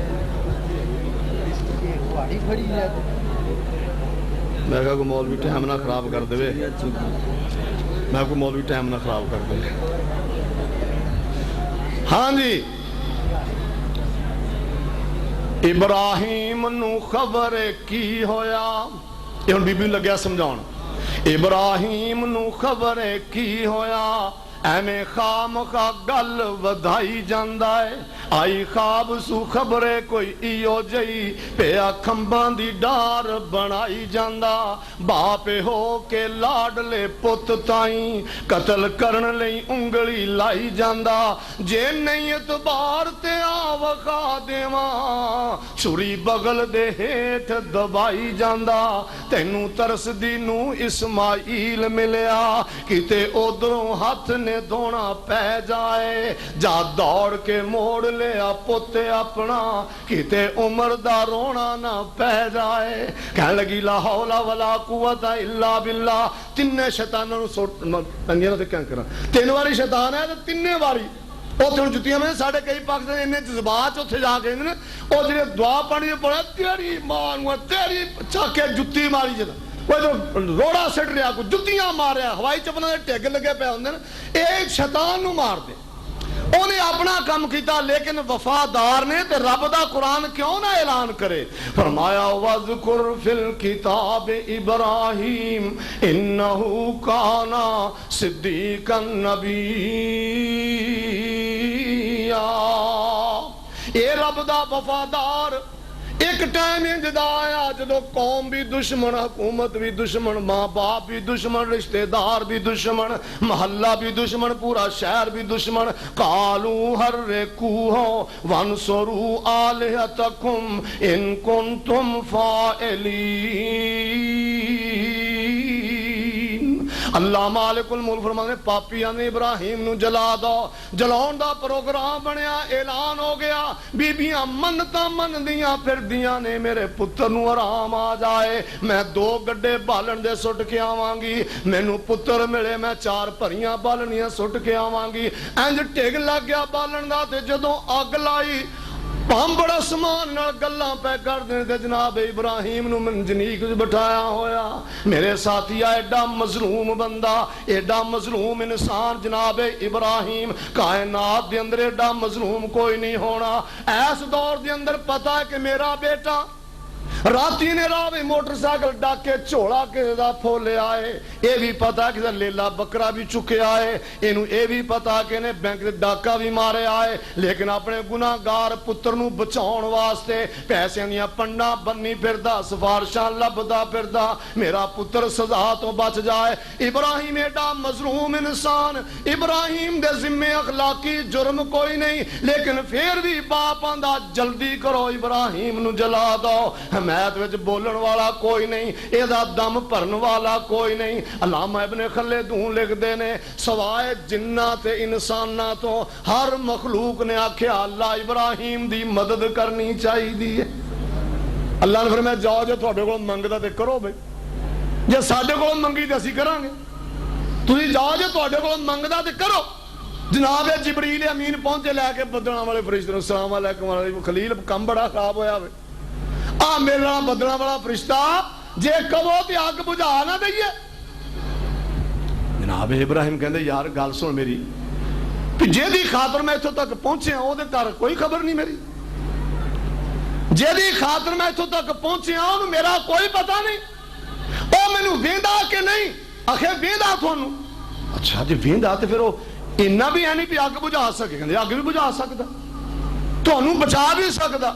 میں کہا کوئی مولوی ٹائم نہ خراب کر دے میں کوئی مولوی ٹائم نہ خراب کر دے ہاں جی ابراہیم نو خبر کی ہویا یہ ہن بی بی لگیا سمجھاؤں ابراہیم نو خبر کی ہویا اینے خام کا گل ودھائی جاندہ ہے آئی خواب سو خبرے کوئی ایو جئی پیا کھمبان دی ڈار بنائی جاندہ باپ ہو کے لاڈلے پت تائیں قتل کرن لئی انگلی لائی جاندہ جے نہیں اتبار تے آوخا دیواں چھری بغل دے ہیٹھ دبائی جاندہ تینوں ترس دینوں اسماعیل ملیا کتے ادھروں ہاتھ نے دھونا پہ جائے جا دوڑ کے موڑ لیا پوتے اپنا کتے عمر دا رونا نہ پہ جائے کہنے لگی لا حول ولا قوت الا باللہ تینے شیطانوں نے سوٹ تنگیاں نہ کیا کرا تین واری شیطان ہے تو تینے واری اوتھے ہن جُتیاں میں ساڈے کئی پاکستان انہیں جذبات اوتھے جا کے او جڑے دعا پڑھنی پڑا تیری ماں نو تیری چاکے جُتی ماری جدا کوئی تو روڑا سٹ رہا کوئی جُتیاں مار رہا ہوائی چپنا دے ٹیگ لگے پہ ہوندے نا ایک شیطان نو مار دے انہیں اپنا کام کیتا لیکن وفادار نے تے رب دا قرآن کیوں نہ اعلان کرے فرمایا وَذْكُرْ فِي الْكِتَابِ إِبْرَاهِيمَ إِنَّهُ كَانَ صِدِّيقًا نَبِيًّا اے رب دا وفادار ایک ٹائم انجدہ آیا جدو قوم بھی دشمن حکومت بھی دشمن ماں باپ بھی دشمن رشتہ دار بھی دشمن محلہ بھی دشمن پورا شہر بھی دشمن قالوا حرقوها وانصروا آلہتکم ان کنتم فاعلین اللہ مالک الملک فرمانے پاپیاں نے ابراہیم نو جلا دو جلاؤں دا پروگرام بنیا اعلان ہو گیا بیبیاں منتا من دیاں پھر دیاں نے میرے پتر نو آرام آ جائے میں 2 گڈے بالن دے سٹ کے آواں گی مینوں پتر ملے میں 4 پریاں بالنیاں سٹ کے آواں گی انج ٹگ لگ گیا بالن دا تے جدوں اگ لائی پام بڑا سمان نال گلاں پہ کر دیں تے جناب ابراہیم نو منجنیک بٹھایا ہویا میرے ساتھی ایڈا مظلوم بندہ ایڈا مظلوم انسان جناب ابراہیم کائنات دے اندر ایڈا مظلوم کوئی نہیں ہونا ایس دور دے اندر پتا ہے کہ میرا بیٹا راتی نے راوی موٹر سائیکل ڈاکے چھوڑا کے دا پھولے آئے اے بھی پتا کہ لیلا بکرا بھی چکے آئے انہوں اے بھی پتا کہ انہیں بینک دے ڈاکا بھی مارے آئے لیکن اپنے گناہگار پتر نو بچاؤن واسطے پیسے نیا پنڈا بنی پھردا سفارشاں لبدا پھردا میرا پتر سزا تو بچ جائے ابراہیم ایڈا مظلوم انسان ابراہیم دے ذمہ اخلاقی جرم کوئی نہیں لیکن پھر بھی باپ آندا جلدی کرو ابراہیم نو جلا دو میں حمایت وچ بولن والا کوئی نہیں، ایدا دم بھرن والا کوئی نہیں۔ علامہ ابن خلدون لکھ دے نے سوائے جنات تے انساناں تو ہر مخلوق نے آکھیا اللہ ابراہیم دی مدد کرنی چاہیے۔ اللہ نے فرمایا جاؤ جو تھوڑے کو منگدا تے کرو بھائی، جے ساڈے کو منگی تے اسی کران گے، تسی جاؤ جو تھوڑے کو منگدا تے کرو۔ جناب جبریل امین پہنچے لے کے بدڑاں والے فرشتے نوں السلام علیکم علیکم خلیل کم بڑا خراب ہویا وے آ میرا بدڑاں والا فرشتہ جے کہو تے اگ بجھا نہ دئیے۔ جناب ابراہیم کہندے یار گل سن میری کہ جے دی خاطر میں اتھوں تک پہنچیا او دے گھر کوئی خبر نہیں میری، جے دی خاطر میں اتھوں تک پہنچیا اونوں میرا کوئی پتہ نہیں، او مینوں ویندا کہ نہیں؟ آخے ویندا تھانوں۔ اچھا جی ویندا تے پھر او اینا بھی ہے نہیں بھی اگ بجھا سکے، کہندے اگ بھی بجھا سکدا، تانوں بچا بھی سکدا۔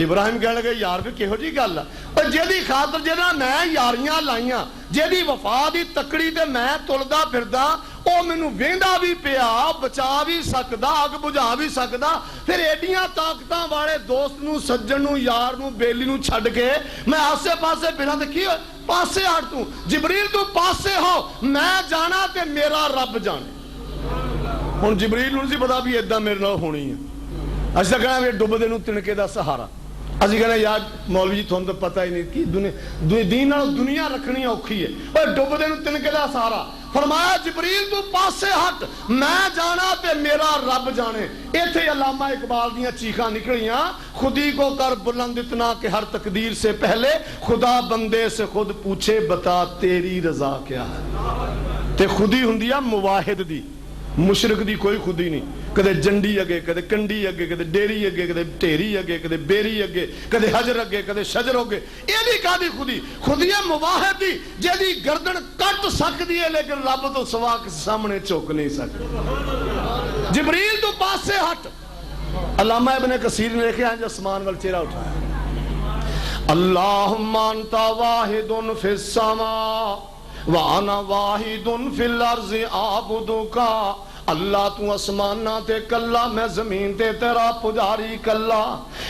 ابراہیم کہنے لگے یار بھی کہو جی گل ہے جیدی خاطر جہاں میں یاریاں لائیاں جیدی وفا دی تکڑی تے میں تلدا پھردا او مینوں ویندا بھی پیا بچا بھی سکدا اگ بجھا بھی سکدا، پھر ایڈیاں طاقتاں والے دوست نو سجن نو یار نو بیلی نو چھڈ کے میں آسے پاسے پھراں تے کی ہوئے پاسے ہٹ تو جبریل تو پاسے ہو میں جانا تے میرا رب جانے۔ ہن جبریل نوں سی پتا بھی اداں میرے نال ہونی ہے، اسی کہنا بھی ڈبدے نو تنکے دا سہارا، اسی کہنا یار مولوی جی تھانوں تو پتہ ہی نہیں کہ دین نال دنیا رکھنی اوکھی ہے، اوے ڈبدے نو تنکے دا سہارا۔ فرمایا جبریل تو پاسے ہٹ میں جانا تے میرا رب جانے۔ ایتھے علامہ اقبال دیاں چیخاں نکلیاں خودی کو کر بلند اتنا کہ ہر تقدیر سے پہلے خدا بندے سے خود پوچھے بتا تیری رضا کیا ہے۔ تے خودی ہوندی مواحد دی، مشرک دی کوئی خودی نہیں، کدے جنڈی اگے کدے کنڈی اگے کدے ڈیری اگے کدے ٹھیری اگے کدے بیری اگے کدے حجر اگے کدے شجر اگے، یہ نہیں کہا خودی، خودی ہے مواحد دی جیدی گردن کٹ سکتی ہے لیکن رب تو سوا کے سامنے چوک نہیں سکتی۔ جبریل تو پاس سے ہٹ۔ علامہ ابن کثیر نے لکھا ہے آسمان وال چہرہ اٹھایا اللہم انت واحد فی السماء وانا واحد فی الارض اعبدکا، اللہ تو اسمانہ تے کلا میں زمین تے تیرا پجاری کلا۔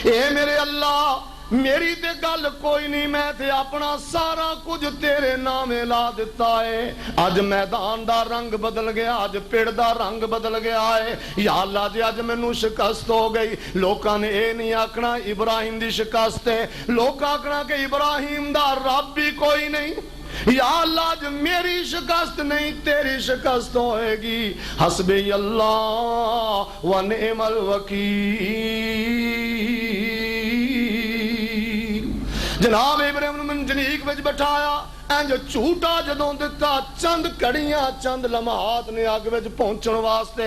اے میرے اللہ میری تے گل کوئی نہیں، میں تے اپنا سارا کچھ تیرے نام لا دیتا ہے۔ آج میدان دا رنگ بدل گیا، آج پیڑ دا رنگ بدل گیا ہے، یا اللہ جی آج مینوں شکست ہو گئی۔ لوکاں نے اے نہیں آکھنا ابراہیم دی شکست ہے، لوگ آکھنا کہ ابراہیم دا رب بھی کوئی نہیں۔ یا اللہ جو میری شکست نہیں تیری شکست ہوئے گی، حسبی اللہ و نعم الوکیل۔ جناب ابراہیم منجنیق وچ بٹھایا انج جھوٹا جدوں دتا چند کڑیاں چند لمحات نے اگ وچ پہنچن واسطے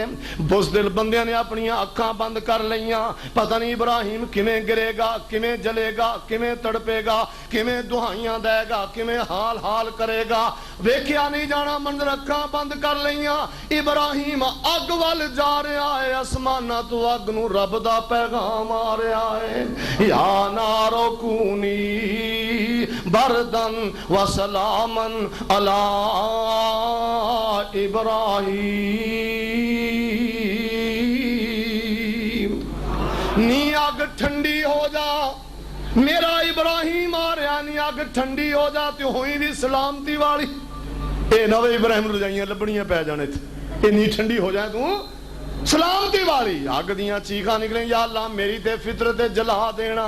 بزدل بندیاں نے اپنی اکھاں بند کر لیاں، پتہ نہیں ابراہیم کیویں گرے گا کیویں جلے گا کیویں تڑپے گا کیویں دہائیاں دے گا کیویں حال حال کرے گا، ویکھیا نہیں جانا منظر اکھاں بند کر لیاں۔ ابراہیم اگ ول جا رہا ہے، آسماناں تو اگ نو رب دا پیغام آ رہا ہے یا نارو کونی بردن وسلامن علی ابراہیم، نی اگ ٹھنڈی ہو جا میرا ابراہیم آ رہا، نی اگ ٹھنڈی ہو جا تے ہوئی بھی سلامتی والی۔ اے نوے ابراہیم رجائیاں لبنیاں پہ جانے تھے، اے نی ٹھنڈی ہو جائے تو سلامتی والی۔ اگ دیاں چیخاں نکلیں یا اللہ میری تے فطرت جلا دینا،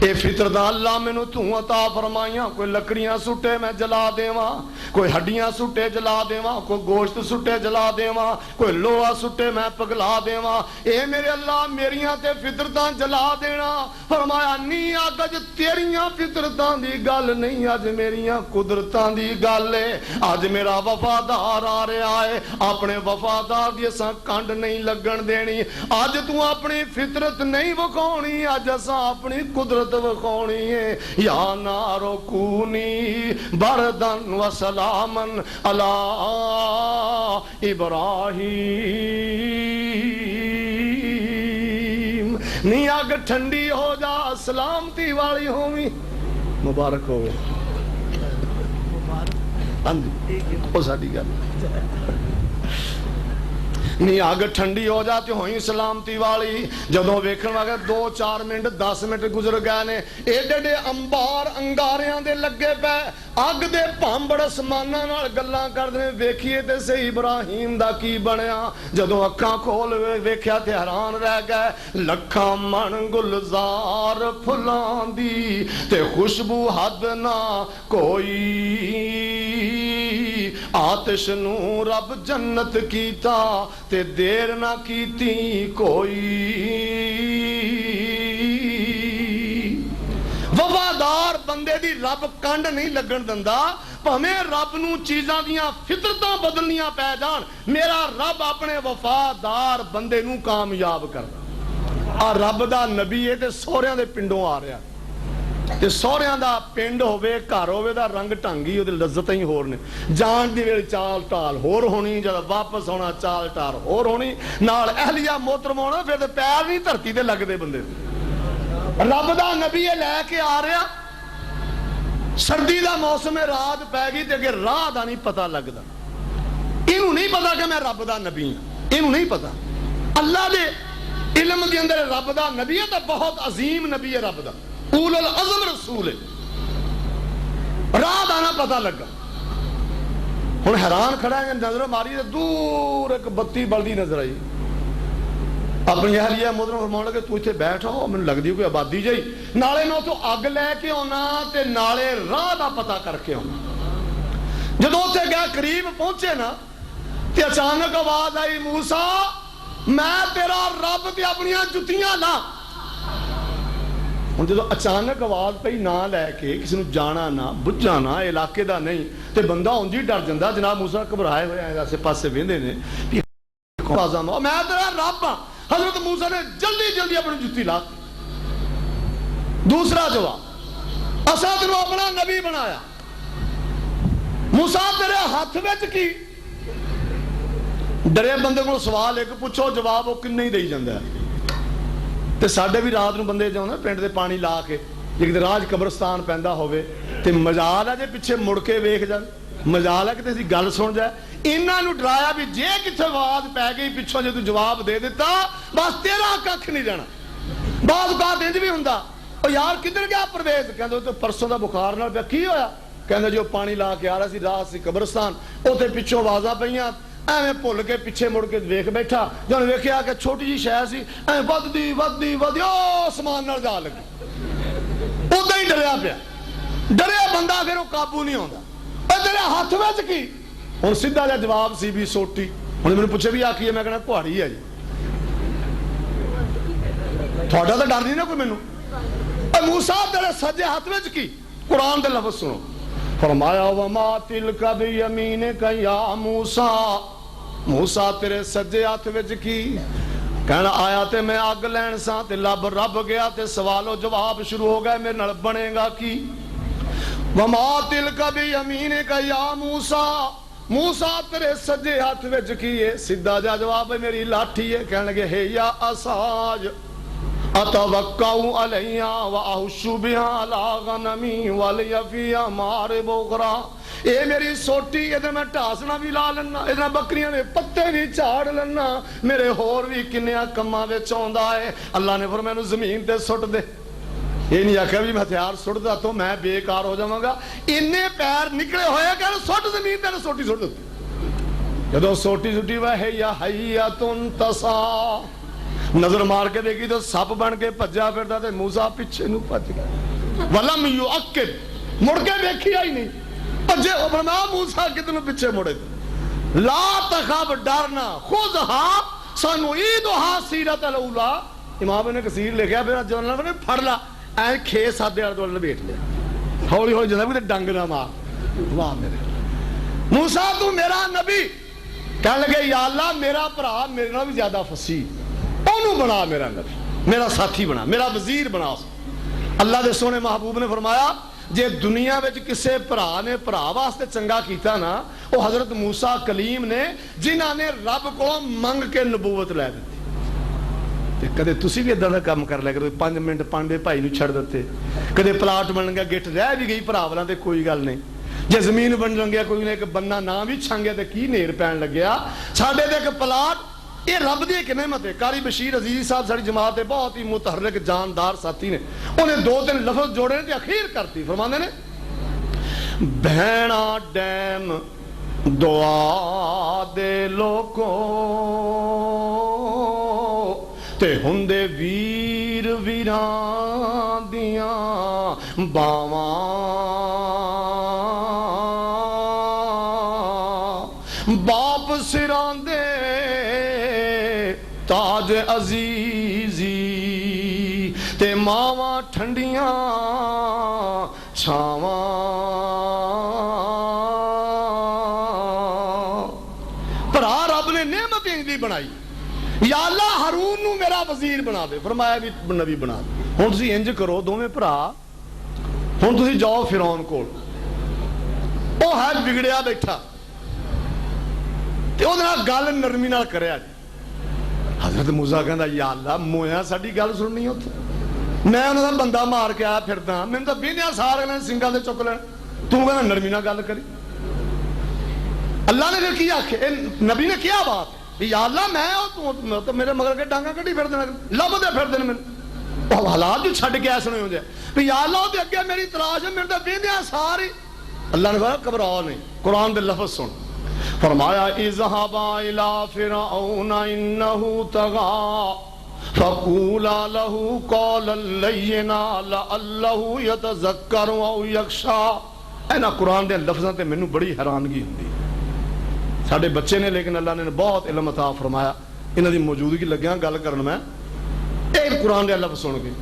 اے فطرت اللہ میں نو تو عطا فرمائیاں، کوئی لکڑیاں سٹے میں جلا دیواں، کوئی ہڈیاں سٹے جلا دیواں، کوئی گوشت سٹے جلا دیواں، کوئی لوہا سٹے میں پگلا دیواں، اے میرے اللہ میریاں تے فطرتاں جلا دینا۔ فرمایا نہیں آج تیریاں فطرتاں دی گل نہیں، آج میریاں قدرتاں دی گل ہے۔ آج میرا وفادار آ رہا ہے، اپنے وفادار دی اساں کنڈ نہیں لگن دینی، آج تو اپنی فطرت نہیں وکھاونی، آج اساں اپنی قدرت وکھاونی ہے۔ یا نارو کونی بردن و سلامن علی ابراہیم، نی اگ ٹھنڈی ہو جا سلامتی والی ہووی۔ مبارک ہوئے وہ ساڈی گل۔ نہیں اگ ٹھنڈی ہو جاتی ہوئی سلامتی والی جدوں ویکھن والا 2-4 منٹ 10 منٹ گزر گئے نے ایڈے ایڈے انبار انگاریاں دے لگے پے اگ دے بھانبڑ اسماناں نال گلاں کردے ویکھیے تے صحیح ابراہیم دا کی بنیا جدوں اکھاں کھول ویکھیا تے حیران رہ گئے لکھاں من گلزار پھلاں دی تے خوشبو حد نہ کوئی آتش نو رب جنت کیتا تے دیر نہ کیتی کوئی وفادار بندے دی رب کنڈ نہیں لگن دندا پہمیں رب نو چیزاں دیاں فطرتاں بدلنیاں پہ جان میرا رب اپنے وفادار بندے نو کامیاب کردا رب دا نبی ہے تے سوریاں دے پنڈوں آ رہا تے سوریاں دا پنڈ ہوے گھر ہوے دا رنگ ٹانگی او دے لذتاں ہی ہور نے جان دی ویل چال ٹال ہور ہونی جد واپس ہونا چال ٹال ہور ہونی نال اہلیہ محترم ہونا پھر تے پیر نہیں دھرتی تے لگدے بندے رب دا نبی لے کے آ رہا سردی دا موسم رات پی گئی تے اگر راہ دا نہیں پتہ لگدا اینوں نہیں پتا کہ میں رب دا نبی ہوں اینوں نہیں پتا اللہ دے علم دے اندر رب دا نبی ہے تے بہت عظیم نبی ہے رب دا اول العظم رسول ہے راہ دا نہ پتہ لگا ہن حیران کھڑا ہے نظر ماری تے دور ایک بتی بلدی نظر آئی اپنی اہلیہ محترم فرمان لگے تو اتنے بیٹھا ہو میں لگ دی کوئی آبادی جائی نالے نو تو اگ لے کے ہونا تے نالے راہ دا پتہ کر کے ہونا جدو تے گیا قریب پہنچے نا تے اچانک آواز آئی موسیٰ میں تیرا رب تے اپنیاں جتیاں لا ہن جدو اچانک آواز پئی نہ لے کے کسی نو جانا نہ بجھا نہ علاقے دا نہیں تے بندہ اونجی ڈر جندا جناب موسیٰ گھبرائے ہوئے ہیں آسے پاسے ویندے نے میں تیرا رب ہاں حضرت موسیٰ نے جلدی جلدی اپنی جتی لا دوسرا جواب اساں تینوں اپنا نبی بنایا موسیٰ تیرے ہاتھ وچ کی ڈرے بندے کو سوال ایک پوچھو جواب وہ کن نہیں دئی جاندا ہے تے ساڈے بھی رات نو بندے جاؤں پنڈ دے پانی لا کے ایک راج قبرستان پیندا ہوے تے مجال ہے جے پیچھے مڑ کے ویکھ جان مجال ہے کہ تسی گل سن جائے انہاں نو ڈرایا بھی جے کتھے آواز پی گئی پچھوں جے تو جواب دے دیتا بس تیرا ککھ نہیں جانا بعض اوقات انج بھی ہوندا او یار کدھر گیا پرویز کہندے تو پرسوں دا بخار نال پیا کی ہویا کہندے جو پانی لا کے آ رہا سی رات سی قبرستان اوتھے پچھوں آوازاں پئیاں ایویں بھول کے پیچھے مڑ کے ویکھ بیٹھا جن ویکھیا کہ چھوٹی جی شے سی ایویں ودی آسمان نال جا لگی اودا ہی ڈریا بندہ پھر وہ قابو نہیں ہوندا اے تیرے ہاتھ وچ کی ہن سیدھا جا جواب سی بھی سوٹی ہن مینوں پوچھے بھی آکھی ہے میں کہنا کہاڑی ہے جی تھوڑا تو ڈر نہیں نا کوئی مینوں اے موسیٰ تیرے سجے ہاتھ وچ کی قرآن دے لفظ سنو فرمایا وما تلک بیمینک یا موسیٰ موسیٰ تیرے سجے ہاتھ وچ کی کہنا آیا تے میں اگ لین سا تے لب رب گیا تے سوال و جواب شروع ہو گئے میرے نال بنے گا کی وما تلک بیمینک یا موسیٰ موسیٰ تیرے سجے ہاتھ وچ کی ہے سیدھا جا جواب ہے میری لاٹھی ہے کہنے لگے ہے یا اساج اتوقعوا علیہا واحشو بها علی غنمی ولی فیہا مارب اخرى اے میری سوٹی ادھر میں ٹاسنا بھی لا لینا ادھر بکریاں نے پتے بھی چاڑ لینا میرے ہور بھی کنیا کماں وچ آوندا ہے اللہ نے فرمایا زمین تے سٹ دے یہ نہیں آکھیا بھی میں ہتھیار سٹ دا تو میں بیکار ہو جاواں گا انے پیر نکلے ہوئے کہ سٹ زمین تے سوٹی سٹ دتی جدوں سوٹی سٹی وا ہے یا حیاتن تسا نظر مار کے دیکھی تو سپ بن کے بھجا پھردا تے موسیٰ پیچھے نو بھج گیا ولم یؤکد مڑ کے دیکھیا ہی نہیں بھجے ہو فرمایا موسیٰ کتنے پیچھے مڑے لا تخاف ڈرنا خذها سنعيدها سیرت الاولی امام نے کثیر لکھیا پھر جنرل نے پھڑ لا اے کھے سادے والے تو لپیٹ لیا ہولی ہولی جدا بھی ڈنگ نہ مار واہ میرے موسیٰ تو میرا نبی کہنے لگے یا اللہ میرا بھرا میرے نال بھی زیادہ فصیح اونوں بنا میرا نبی میرا ساتھی بنا میرا وزیر بنا اللہ دے سونے محبوب نے فرمایا جے دنیا وچ کسے بھرا نے بھرا واسطے چنگا کیتا نا وہ حضرت موسیٰ کلیم نے جنہاں نے رب کو منگ کے نبوت لے دیتی کدے تسی بھی ادھا دا کام کر لے کرو 5 منٹ پانڈے بھائی نو چھڑ دیتے کدے پلاٹ بن گیا گٹ رہ بھی گئی بھرا والا تے کوئی گل نہیں جے زمین بن گیا کوئی نے ایک بننا نہ بھی چھنگیا تے کی نیر پین لگیا ساڈے تے ایک پلاٹ یہ رب دی ایک نعمت ہے. قاری بشیر عزیز صاحب ساری جماعت ہے, بہت ہی متحرک جاندار ساتھی نے, انہیں 2-3 لفظ جوڑے تے اخیر کرتی فرماندے نے بہنا ڈیم دعا دے لوکو تے ہندے ویر ویران دیاں باواں باپ سران دے تاج عزیزی تے ماواں ٹھنڈیاں چھاواں. بھرا رب نے نعمت انجی بنائی, یا اللہ ہارون نو میرا وزیر بنا دے, فرمایا بھی نبی بنا دے. ہن تسی انج کرو دوویں بھرا, ہن تسی جاؤ فرعون کول, او ہے بگڑیا بیٹھا تے او نال گل نرمی نال کریا جی. حضرت موسیٰ کہندا یا اللہ مویا ساڈی گل سننی اوتھے, میں انہاں دا بندہ مار کے آیا پھردا, مینوں تاں بیندیاں سار لین سنگاں تے چک لین, تو کہندا نرمی نال گل کری. اللہ نے پھر کیا آکھے, نبی نے کیا بات, یا اللہ میں تو میرے مگر کے ڈانگا کٹی پھر دینا, لب دے پھر دینا میں حالات جو چھڑ کے ایسے نہیں ہو جائے, یا اللہ دے اگے میری تلاش ہے, میرے تو بیندیاں ساری. اللہ نے کہا گھبراؤ نہیں, قرآن دے لفظ سن, فرمایا اذهبا الى فرعون انه طغى فقولا له قولا لینا لعله يتذكر او يخشى. اینا قرآن دے لفظاں تے مینوں بڑی حیرانگی ہوندی, ساڈے بچے نے لیکن اللہ نے بہت علم عطا فرمایا, انہاں دی موجودگی لگیاں گل کرن میں ایک قرآن دے لفظ سن کے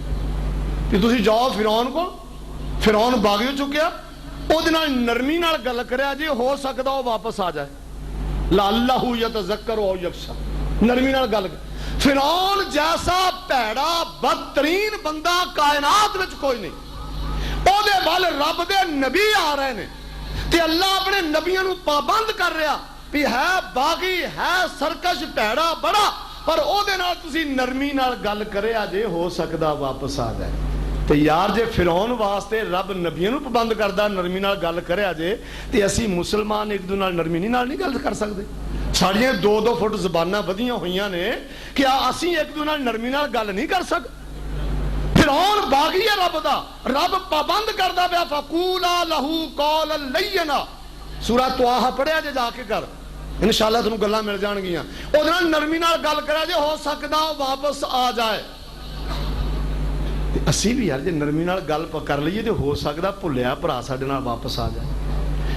کہ تسی جاؤ فرعون کو, فرعون باغی ہو چکیا, او دے نال نرمی نال گل کریا جی, ہو سکدا او واپس آ جائے, لعلہ یتذکر او یخشی, نرمی نال گل. فرعون جیسا پیڑا بدترین بندہ کائنات وچ کوئی نہیں, او دے وال رب دے نبی آ رہے نے تے اللہ اپنے نبیوں نو پابند کر رہا بھی ہے باغی ہے سرکش پیڑا بڑا, پر او دے نال تسی نرمی نال گل کرے جے, ہو سکدا واپس آ جائے. تے یار جے فرعون واسطے رب نبیوں نو پابند کردا نرمی نال گل کرے جے, تے اسی مسلمان ایک دو نال نرمی نال نہیں گل کر سکدے. ساڈیاں 2-2 فٹ زباناں ودیاں ہوئیاں نے, کیا اسی ایک دو نال نرمی نال گل نہیں کر سکدے؟ فرعون باغی ہے رب دا, رب پابند کردا پیا فقولا لہو قولا لینا. سورہ طٰہٰ پڑھیا جے جا کے کر, انشاءاللہ تنوں گلاں مل جان گیاں, او نال نرمی نال گل کرا جے, ہو سکدا واپس آ جائے. اسی بھی یار جے نرمی نال گل کر لئیے تے ہو سکدا بھلیا بھرا ساڈے نال واپس آ جائے.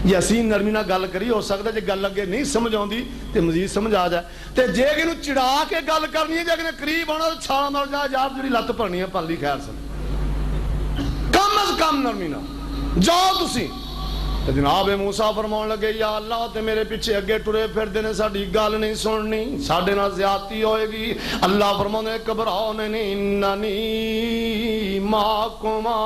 جے اسی نرمی نال گل کری, ہو سکدا جے گل اگے نہیں سمجھ آوندی تے مزید سمجھ آ جائے. تے جے کینو چڑھا کے گل کرنی ہے, جے کنے قریب ہونا تے چھال مار جا, یار جڑی لت پڑنی ہے پل لی خیر سے, کم از کم نرمی نال جاؤ تسی. تے جناب موسیٰ فرماون لگے یا اللہ تے میرے پیچھے اگے ٹرے پھردے نے, ساڈی گل نہیں سننی, ساڈے نال زیادتی ہوئے گی. اللہ فرماؤندے گھبراؤ نہیں, اننی معکما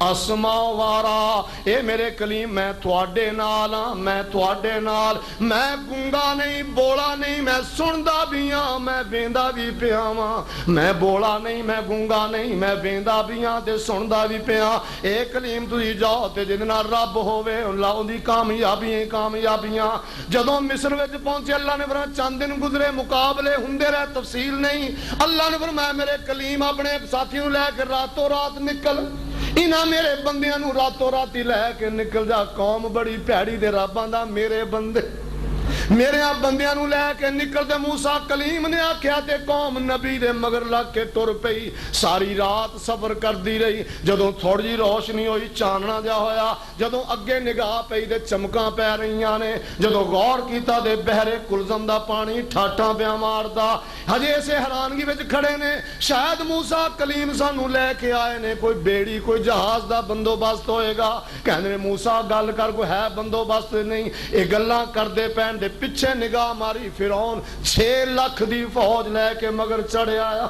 اسمع وارا, اے میرے کلیم میں تواڈے نال ہاں, میں تواڈے نال, میں گونگا نہیں بولا نہیں, میں سندا بھی ہاں میں ویندا بھی پیا ہاں, میں بولا نہیں میں گونگا نہیں, میں ویندا بھی ہاں تے سندا بھی پیا. اے کلیم تسی جاؤ تے جے نال رب ہووے اللہ دی کامیابیاں. جدوں مصر وچ پہنچے اللہ نے فرمایا چند دن گزرے, مقابلے ہوندے رہے, تفصیل نہیں. اللہ نے فرمایا میرے کلیم اپنے ساتھیوں لے کے راتوں رات نکل, انہاں میرے بندیاں نو راتوں رات ہی لے کے نکل جا. قوم بڑی پیڑی دے رب آندا میرے بندے میرے بندیاں نو لے کے نکل دے. موسیٰ کلیم نے آکھیا تے قوم نبی دے مگر لگ کے ٹر پئی, ساری رات صبر کردی رہی. جدوں تھوڑی جی روشنی ہوئی چاننا جا ہویا, جدوں اگے نگاہ پئی تے چمکاں پے رہیاں نے, جدوں غور کیتا تے بحر کلزم دا پانی ٹھاٹاں پیا ماردا. ہجے اسے حیرانگی وچ کھڑے نے, شاید موسیٰ کلیم سانو لے کے آئے نے, کوئی بیڑی کوئی جہاز دا بندوبست ہوئے گا. کہندے موسیٰ گل کر, کوئی ہے بندوبست نہیں, اے گلاں کردے پین دے پیچھے نگاہ ماری. فرعون 6 لاکھ دی فوج لے کے مگر چڑھے آیا.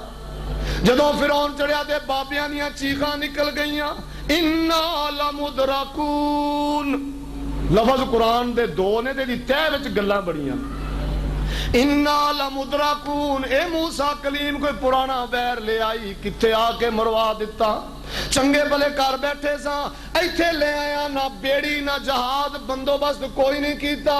جدوں فرعون چڑھیا تے بابیاں دیاں چیخاں نکل گئیاں, انا لمدرکون. لفظ قرآن دے 2 نے تے دی تہ وچ گلاں بڑیاں. انا لمدرکون, اے موسیٰ کلیم کوئی پرانا ویر لے آئی, کتھے آ کے مروا دیتا. چنگے بلے کر بیٹھے سا, ایتھے لے آیا, نہ بیڑی نہ جہاز بندوبست کوئی نہیں کیتا.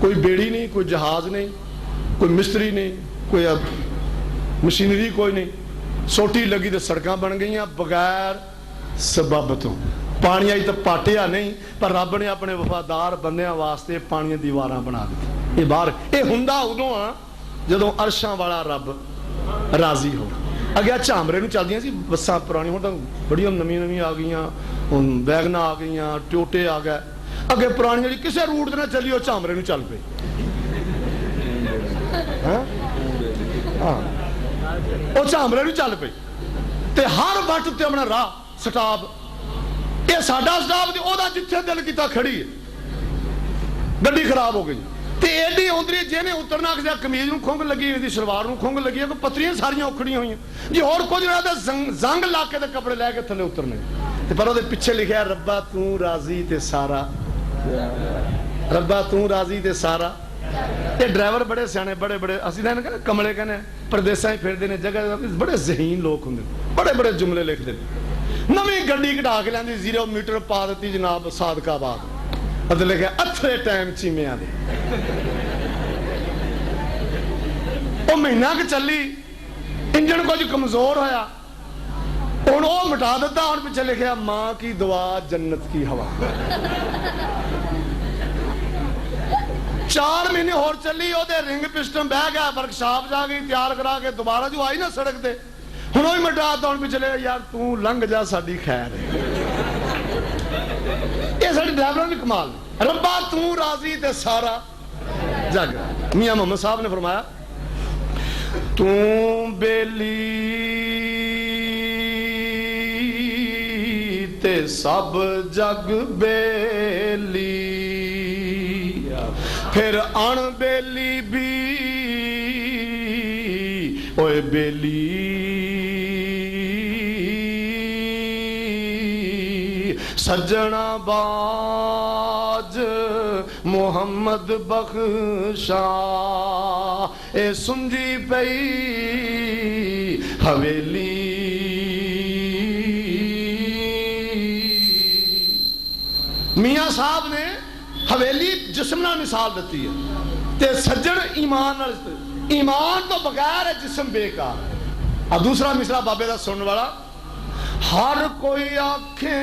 کوئی بیڑی نہیں, کوئی جہاز نہیں, کوئی مستری نہیں, کوئی مشینری کوئی نہیں. سوٹی لگی تو سڑکاں بن گئی بغیر سبب تو. پانی آئی تو پاٹیا نہیں, پر رب نے اپنے وفادار بندیاں واسطے پانی دیواراں بنا دی. یہ باہر یہ ہوندا ادوں آ جدوں عرشاں والا رب راضی ہو. اگے چامرے نوں چلدیاں سی بساں پرانی, ہن تاں بڑیاں نویں آ گئیاں, ہن ویگنا آ گئیاں, ٹوٹے آ گئے. اگے پرانی جڑی کسے روٹ تے نہ چلی وہ چامرے نوں چل پئی. وہ چامرے نوں چل پئی تے ہر وقت تے اپنا راہ سٹاپ. یہ ساڈا سٹاپ تے او دا جتھے دل کیتا کھڑی ہے. گڈی خراب ہو گئی تے ایڈی اوندری جے اترنا کسے قمیض نوں کھنگ لگی ہوئی, شلوار نوں کھنگ لگی ہے, کوئی پتریاں ساریاں اکھڑیاں ہوئی جی. اور کچھ نہ تے زنگ لا کے تے کپڑے لے کے تھلے اترنے تے پر او دے پیچھے لکھیا ہے ربا تو راضی تے سارا, ربا تو راضی تے سارا. یہ ڈرائیور بڑے سیانے, بڑے بڑے اسی تے کہنے کملے کہنے پردیساں ہی پھردے نے, جگہ بڑے ذہین لوگ ہوندے, بڑے بڑے جملے لکھدے. نویں گڈی کٹا کے لیندی 0 میٹر پا دتی جناب صادق آباد, ادھر لکھیا اتھرے ٹائم چیمیاں دے. وہ مہینہ کہ چلی, انجن کچھ کمزور ہویا, ہن وہ مٹا دیتا. ہن پیچھے لکھیا ماں کی دعا جنت کی ہوا. 4 مہینے اور چلی, وہ رنگ پسٹن بہ گیا, ورکشاپ جا گئی تیار کرا کے, دوبارہ جو آئی نا سڑک تے ہن وہی مٹا دیتا. ہن پیچھے لے یار تو لنگ جا ساڈی خیر ہے. یہ ساڈے ڈرائیوراں دی کمال. ربا تو راضی تے سارا جگ. میاں محمد صاحب نے فرمایا تو بیلی تے سب جگ بیلی, پھر ان بیلی بھی اوے بیلی. سجنا باج محمد بخشا اے سنجی پئی حویلی. میاں صاحب نے حویلی جسم نال مثال دیتی ہے تے سجن ایمان نال. ایمان تو بغیر ہے جسم بیکار. اب دوسرا مصرع بابے دا سنن والا, ہر کوئی آنکھیں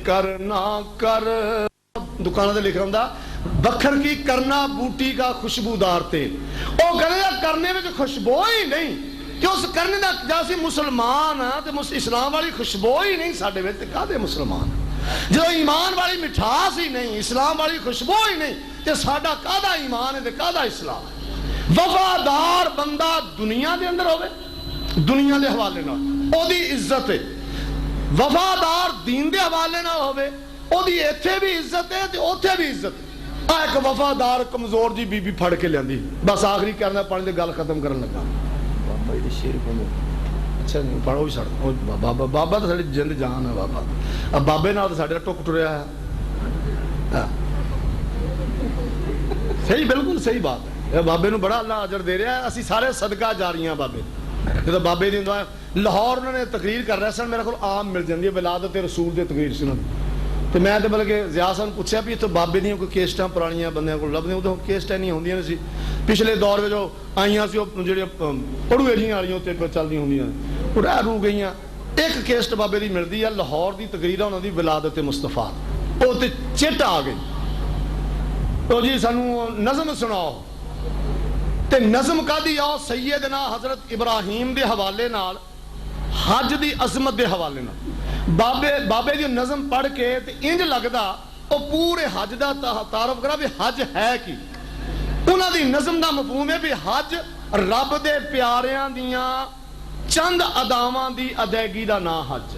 کرنا کر. دکانہ دے لکھ رہا ہوں بکھر کی کرنا بوٹی کا خوشبودار تیل. او کہنے دا کرنے میں خوشبو ہی نہیں کہ اس کرنے دا جیسے مسلمان ہے تو اسلام والی خوشبو ہی نہیں ساڈے وچ, تے کہدے مسلمان جو ایمان والی مٹھاس ہی نہیں, اسلام والی خوشبو ہی نہیں, تے ساڈا کہدا ایمان ہے تے کہدا اسلام. وفادار بندہ دنیا دے اندر ہوے, دنیا دے حوالے نال او دی عزت ہے. وفادار دین دے حوالے نال ہوے او دی ایتھے بھی عزت ہے تے اوتھے بھی عزت ہے. ایک وفادار کمزور جی بی بی پھڑ کے لیندی. بس آخری کرنا پانی دے گل ختم کرن لگا. بابا یہ شیر کو اچھا نہیں پڑھو بھی سڑ. بابا بابا تو ساڈی جند جان ہے. بابا اب بابے نال تے ساڈے ٹک ٹریا ہے. صحیح, بالکل صحیح بات ہے. بابے نو بڑا اللہ اجر دے رہا ہے. اسی سارے صدقہ جاریاں بابے جدو بابے دی لاہور انہوں نے تقریر کر رہے سن, میرے کو عام مل جاندی ہے ولادت رسول دے تقریر سی انہوں نے. تو میں تو بلکہ ضیاء صاحب نے پوچھا بھی اتنے بابے دیا کوئی کیسٹاں پرانیاں بندیاں کو لبدیاں, ادو کیسٹاں نہیں ہوندیاں سی. پچھلے دور میں جو آئیاں سی وہ جڑی پڑھوے جیاں والیاں تے چلدی ہوندیاں وہ رہ رو گئیاں. ایک کیسٹ بابے دی ملدی ہے لاہور دی تقریر انہوں دی ولادت مصطفیٰ, وہ تے چٹ آ گئی. تو جی سانو نظم سناؤ. تے نظم کا دی آؤ سیدنا حضرت ابراہیم دے حوالے نال, حج دی عظمت دے حوالے نال. بابے دی نظم پڑھ کے تے انج لگدا او پورے حج دا تعارف کرا بھی حج ہے کی. انہاں دی نظم دا مفہوم ہے بھی حج رب دے پیاریاں دیاں چند اداواں دی ادائیگی دا نا حج.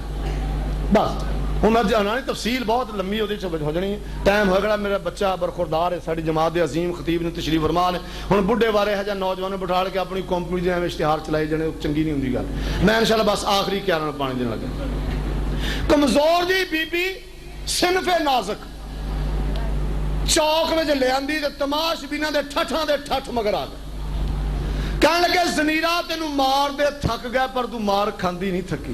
بس انہاں دی تفصیل بہت لمبی ہو جانی ہے. ٹائم ہو گیا. میرا بچہ برخوردار ہے, ساری جماعت دے عظیم خطیب نے تشریف فرما نے. ہن بڈھے بارے ہے جا نوجوان بٹھا کے اپنی کمپنی دے اشتہار چلائی جانے, چنگی نہیں ہوندی گل. میں انشاءاللہ بس آخری کیا پانی دین لگا. کمزور جی بی بی صنف نازک چوک میں لے آندی تے تماش بینا دے ٹھٹھاں دے ٹھٹھ مگر آ گئے. کہنے لگے زنیرہ تینوں مار دے تھک گئے پر تو مار کھاندی نہیں تھکی.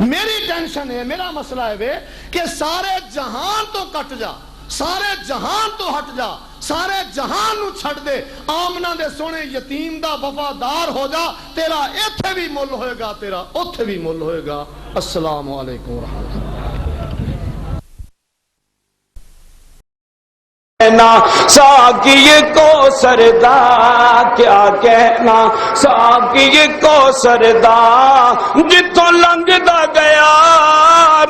میری ٹینشن ہے، میرا مسئلہ ہے وے کہ سارے جہان تو کٹ جا، سارے جہان تو ہٹ جا، سارے جہان نو چھڑ دے، آمنہ دے سونے یتیم دا وفادار ہو جا، تیرا ایتھے بھی مل ہوئے گا، تیرا اوتھے بھی مل ہوئے گا۔ السلام علیکم ورحمۃ اللہ۔ ساقی کو سردا کیا کہنا، ساقی کو سردا جتوں لنگدا گیا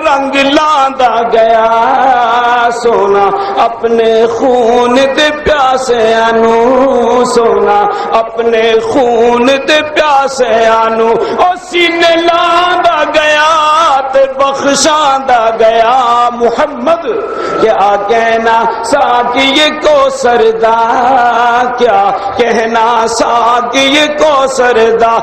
رنگ لاندا گیا، سونا اپنے خون دے پیاسیاں نو، سونا اپنے خون دے پیاسیاں نو او سینے لاندا گیا تے بخشاندا گیا۔ محمد کیا کہنا ساقی کو سردا، کیا کہنا ساقی کو سردا۔